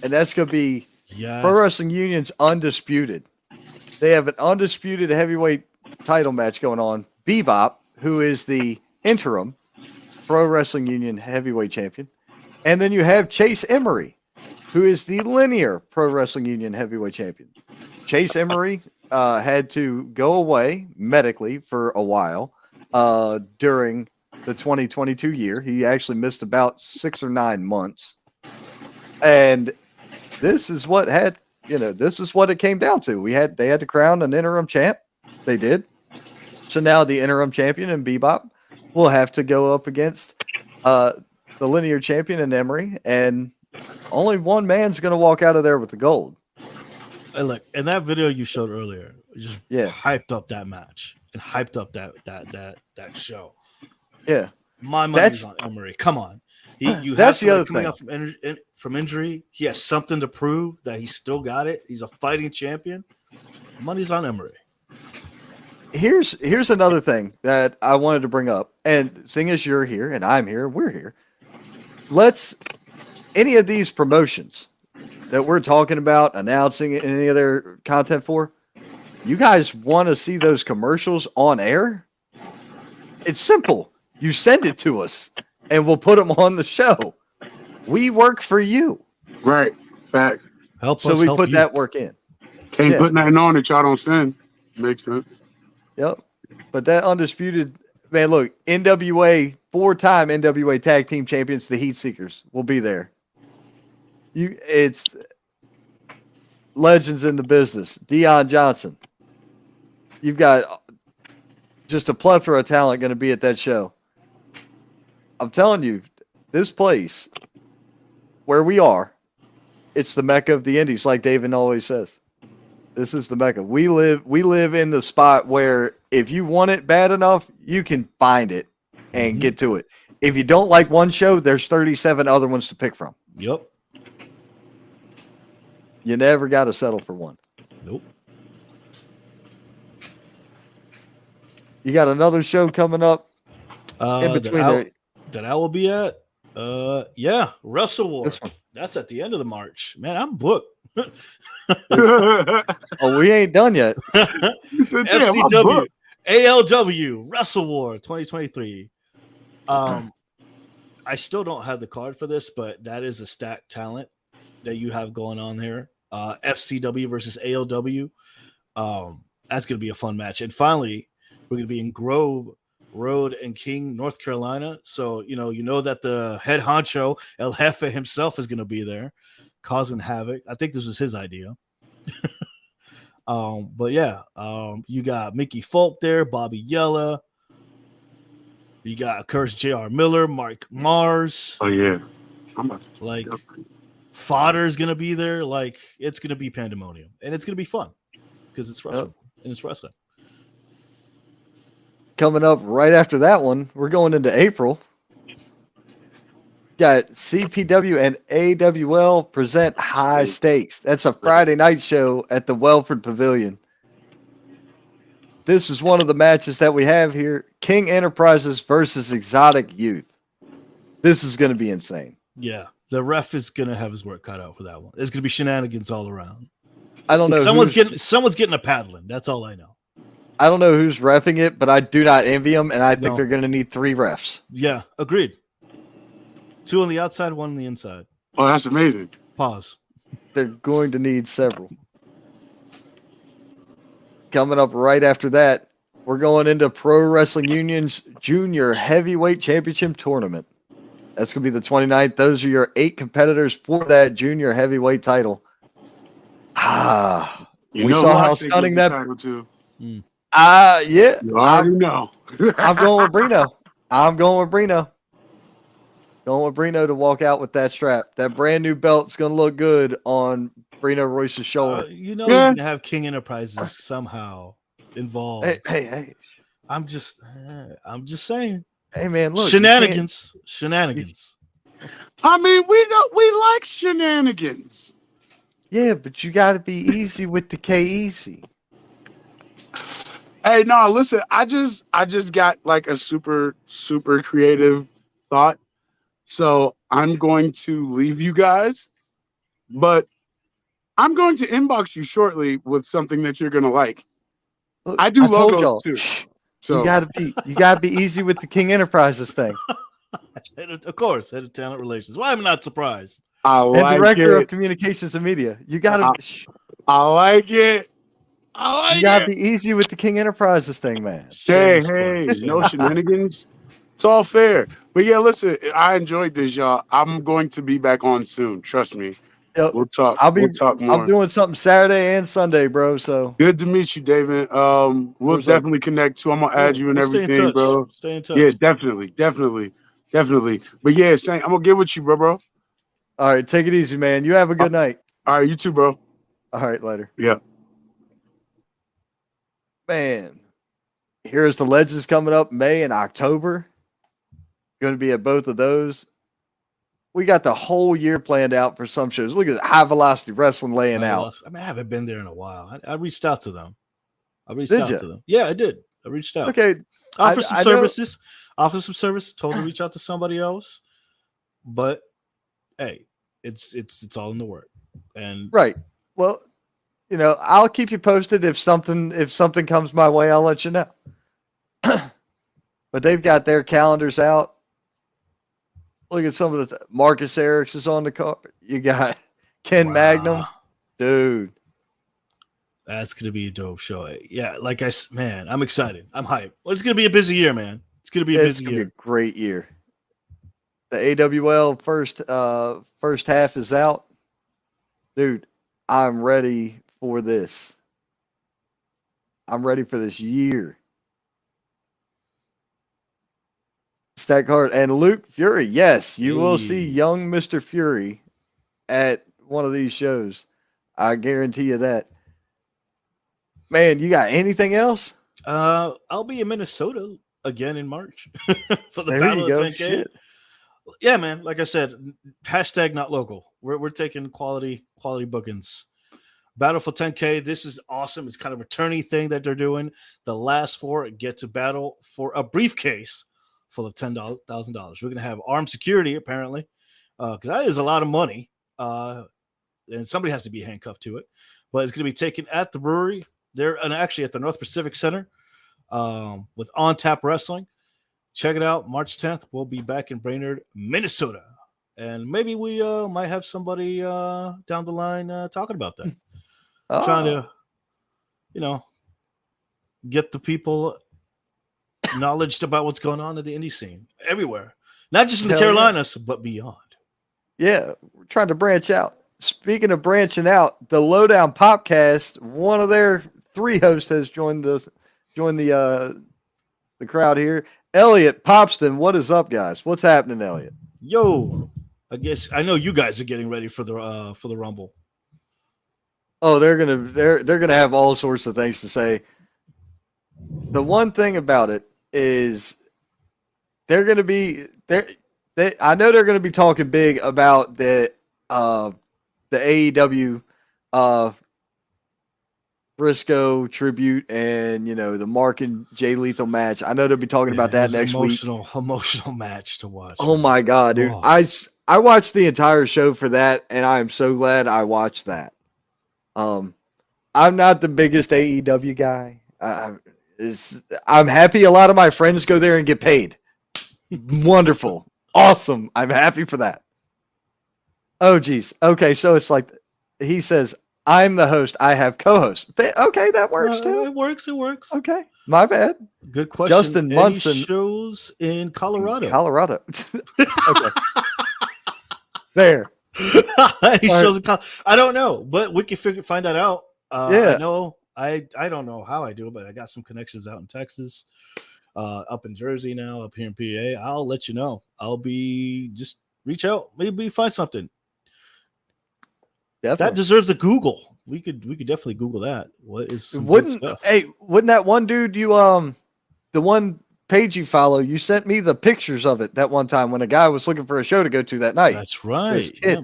and that's gonna be Pro Wrestling Union's Undisputed. They have an undisputed heavyweight title match going on. Bebop, who is the interim Pro Wrestling Union heavyweight champion. And then you have Chase Emery, who is the linear Pro Wrestling Union heavyweight champion. Chase Emery had to go away medically for a while during the 2022 year. He actually missed about 6 or 9 months. And this is what it came down to. They had to crown an interim champ. They did. So now the interim champion in Bebop will have to go up against the linear champion in Emery, and only one man's going to walk out of there with the gold. Hey, look, in that video you showed earlier, it just hyped up that match and hyped up that show. Yeah, my money's on Emery. Come on, that's the other thing. Up from injury, he has something to prove that he's still got it. He's a fighting champion. Money's on Emery. Here's another thing that I wanted to bring up, and seeing as you're here and I'm here, we're here. Any of these promotions that we're talking about, announcing any of their content for, you guys want to see those commercials on air? It's simple. You send it to us, and we'll put them on the show. We work for you. Right. Fact. So we put that work in. Can't put nothing on that y'all don't send. Makes sense. Yep. But that undisputed, man, look, NWA, 4-time NWA Tag Team Champions, the Heat Seekers, will be there. It's legends in the business. Deion Johnson. You've got just a plethora of talent going to be at that show. I'm telling you, this place where we are, it's the Mecca of the Indies, like David always says. This is the Mecca. We live in the spot where if you want it bad enough, you can find it and get to it. If you don't like one show, there's 37 other ones to pick from. Yep. You never got to settle for one. Nope. You got another show coming up. In between there. That I will be at. Yeah, Wrestle War. This one. That's at the end of the March. Man, I'm booked. Oh, we ain't done yet. You said, damn, I'm FCW, booked. ALW, Wrestle War 2023. I still don't have the card for this, but that is a stacked talent that you have going on here. FCW versus ALW. That's going to be a fun match. And finally, we're going to be in Grove Road and King, North Carolina. So, you know that the head honcho, El Jefe himself, is going to be there causing havoc. I think this was his idea. But yeah, you got Mickey Folk there, Bobby Yella. You got Curse J.R. Miller, Mark Mars. Oh yeah, I'm about to Like Fodder's gonna be there. Like it's gonna be pandemonium, and it's gonna be fun because it's wrestling and it's wrestling. Coming up right after that one, we're going into April. Got CPW and AWL present High Stakes. That's a Friday night show at the Welford Pavilion. This is one of the matches that we have here. King Enterprises versus Exotic Youth. This is going to be insane. Yeah, the ref is going to have his work cut out for that one. There's going to be shenanigans all around. I don't know. Someone's getting a paddling. That's all I know. I don't know who's reffing it, but I do not envy them, and I think they're going to need 3 refs. Yeah, agreed. 2 on the outside, 1 on the inside. Oh, that's amazing. Pause. They're going to need several. Coming up right after that, we're going into Pro Wrestling Union's Junior Heavyweight Championship Tournament. That's going to be the 29th. Those are your 8 competitors for that Junior Heavyweight title. We saw how stunning that. Yeah. You already know. I'm going with Brino. Going with Brino to walk out with that strap. That brand new belt's going to look good on Brino Royce's shoulder. He's going to have King Enterprises somehow involved. Hey. I'm just saying. Hey, man, look. Shenanigans. I mean, we like shenanigans. Yeah, but you got to be easy with the K-Easy. Hey, no, listen, I just got like a super, super creative thought. So I'm going to leave you guys, but I'm going to inbox you shortly with something that you're going to like. Look, I do told logos y'all. too. Shh. So You gotta be easy with the King Enterprises thing. Of course, head of talent relations. Why am I not surprised? I And like director it. of communications and media. You gotta I like it. you gotta be easy with the King Enterprises thing, man. Hey, no shenanigans. It's all fair. But yeah, listen, I enjoyed this, y'all. I'm going to be back on soon. Trust me. Yep. We'll talk. We'll talk more. I'm doing something Saturday and Sunday, bro. So Good to meet you, David. We'll definitely connect too. I'm gonna add you and We'll stay in everything, touch. bro. Stay in touch. Yeah, definitely. But yeah, Saint, I'm gonna get with you, bro. all right, take it easy, man. You have a good night. All right, you too, bro. All right, later. Yeah. Man, here's the Legends coming up May and October. Going to be at both of those. We got the whole year planned out for some shows. Look at High Velocity Wrestling laying out. I mean, I haven't been there in a while. I reached out to them. Did you? To them. Yeah, I did. I reached out. Okay. Offer some I services. Offer some service. Told to reach out to somebody else. But hey, it's all in the work. And Right. Well, I'll keep you posted if something comes my way. I'll let you know. But they've got their calendars out. Look at some of the Marcus Erics is on the card. You got Ken Magnum, dude. That's gonna be a dope show. Yeah, I'm excited. I'm hyped. Well, it's gonna be a busy year, man. It's gonna be a busy year. Be a great year. The AWL first half is out, dude. I'm ready for this. I'm ready for this year. Stack hard. And Luke Fury, yes, you will see young Mr. Fury at one of these shows. I guarantee you that. Man, you got anything else? I'll be in Minnesota again in March for the There Battle you of go. 10K. Shit. Yeah, man. Like I said, hashtag not local. We're taking quality bookings. Battle for 10K. This is awesome. It's kind of a tourney thing that they're doing. The last 4 get to battle for a briefcase full of $10,000. We're gonna have armed security apparently, because that is a lot of money, and somebody has to be handcuffed to it. But it's gonna be taken at the brewery there, and actually at the North Pacific Center, with On Tap Wrestling. Check it out. March 10th. We'll be back in Brainerd, Minnesota, and maybe we might have somebody down the line talking about that. Trying to, get the people knowledge about what's going on in the indie scene everywhere, not just in the Carolinas, but beyond. Yeah, we're trying to branch out. Speaking of branching out, the Lowdown Popcast, one of their 3 hosts has joined the crowd here. Elliot Popston, what is up, guys? What's happening, Elliot? Yo, I guess I know you guys are getting ready for the Rumble. Oh, they're gonna have all sorts of things to say. The one thing about it is they're gonna be there. I know they're gonna be talking big about the AEW Briscoe tribute and the Mark and Jay Lethal match. I know they'll be talking about that next week. Emotional match to watch. Oh my god, dude! I watched the entire show for that, and I am so glad I watched that. I'm not the biggest AEW guy. I'm happy a lot of my friends go there and get paid. Wonderful. Awesome. I'm happy for that. Oh, geez. Okay, so it's like he says, I'm the host. I have co-hosts. Okay, that works too. It works. Okay, my bad. Good question. Justin Munson. Shows in Colorado. Okay. There. He shows I don't know, but we can find that out. Yeah. I don't know how I do it, but I got some connections out in Texas, up in Jersey now, up here in PA. I'll let you know. Just reach out, maybe find something. Definitely. That deserves a Google. We could definitely Google that. What is wouldn't that one dude the one page you follow, you sent me the pictures of it that one time when a guy was looking for a show to go to that night. That's right. Yeah.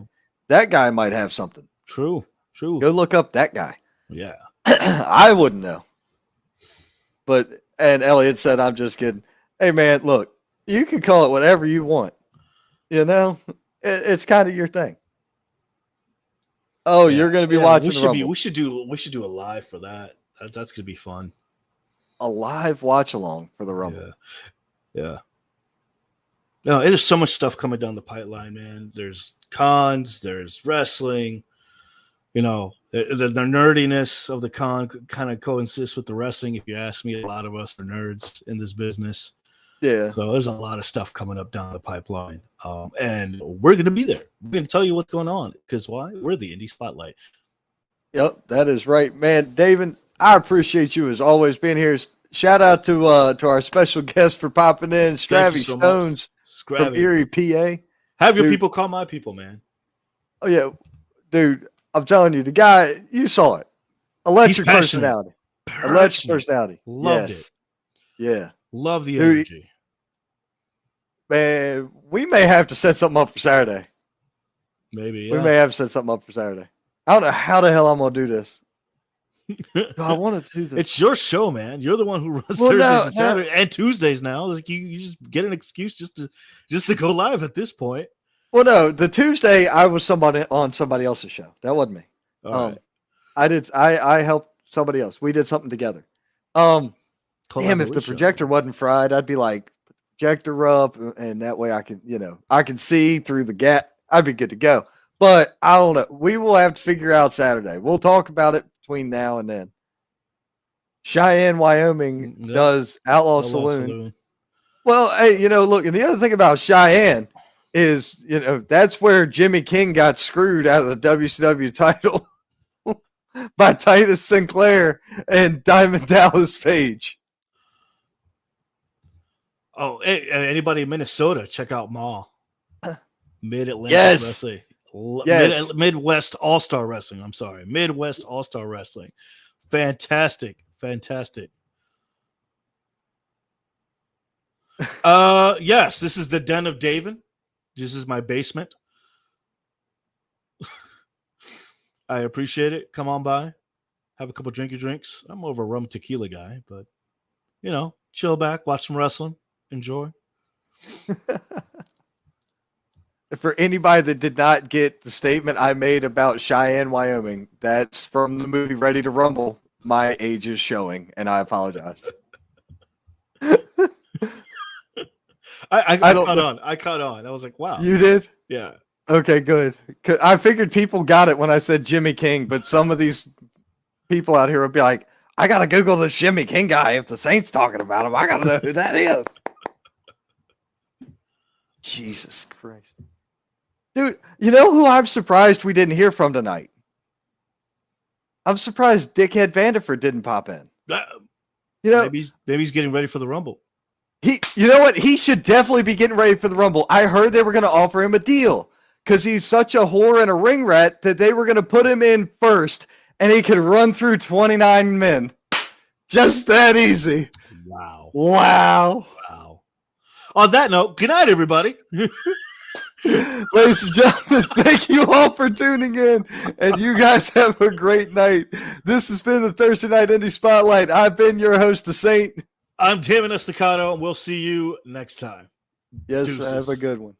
That guy might have something. True. Go look up that guy. Yeah. I wouldn't know. And Elliot said, I'm just kidding. Hey man, look, you can call it whatever you want. It's kind of your thing. Oh, you're going to be watching the Rumble. We should do a live for that. That's going to be fun. A live watch along for the Rumble. Yeah. No, there's so much stuff coming down the pipeline, man. There's cons, there's wrestling. The nerdiness of the con kind of coincides with the wrestling. If you ask me, a lot of us are nerds in this business. Yeah. So there's a lot of stuff coming up down the pipeline. And we're going to be there. We're going to tell you what's going on. Because why? We're the Indie Spotlight. Yep, that is right, man. David, I appreciate you as always being here. Shout out to our special guest for popping in, Stravy Stones from Erie, PA. Have your people call my people, man. Oh yeah, dude. I'm telling you, the guy, you saw it. Electric personality. Electric personality. Loved it. Yeah. Love the energy. Man, we may have to set something up for Saturday. Maybe. Yeah. We may have to set something up for Saturday. I don't know how the hell I'm going to do this. I want to do this. It's your show, man. You're the one who runs Thursdays and Saturdays and Tuesdays now. Like you just get an excuse just to go live at this point. Well, no, the Tuesday I was on somebody else's show. That wasn't me. All right. I helped somebody else. We did something together. Damn, if the projector wasn't fried, I'd be like, projector up, and that way I can see through the gap. I'd be good to go. But I don't know. We will have to figure out Saturday. We'll talk about it between now and then. Cheyenne, Wyoming does Outlaw Saloon. Well, hey, look, and the other thing about Cheyenne is, that's where Jimmy King got screwed out of the WCW title by Titus Sinclair and Diamond Dallas Page. Oh, hey, anybody in Minnesota, check out Ma. Mid-Atlantic Wrestling. Yes. Midwest All-Star Wrestling. I'm sorry. Midwest All-Star Wrestling. Fantastic. Yes, this is the Den of David. This is my basement. I appreciate it. Come on by. Have a couple drinks. I'm more of a rum tequila guy, but chill back, watch some wrestling, enjoy. For anybody that did not get the statement I made about Cheyenne, Wyoming, that's from the movie Ready to Rumble. My age is showing, and I apologize. I don't caught know. on. I caught on. I was like, wow. You did? Yeah. Okay, good. 'Cause I figured people got it when I said Jimmy King, but some of these people out here would be like, I got to Google this Jimmy King guy. If the Saints talking about him, I got to know who that is. Jesus Christ. Dude, you know who I'm surprised we didn't hear from tonight? I'm surprised Dickhead Vanderford didn't pop in. You know, maybe he's getting ready for the Rumble. you know what? He should definitely be getting ready for the Rumble. I heard they were going to offer him a deal because he's such a whore and a ring rat that they were going to put him in first and he could run through 29 men. Just that easy. Wow. Wow. Wow. On that note, good night, everybody. Ladies and gentlemen, thank you all for tuning in, and you guys have a great night. This has been the Thursday Night Indie Spotlight. I've been your host, The Saint. I'm Tim Estacado, and we'll see you next time. Yes, Deuces. have a good one.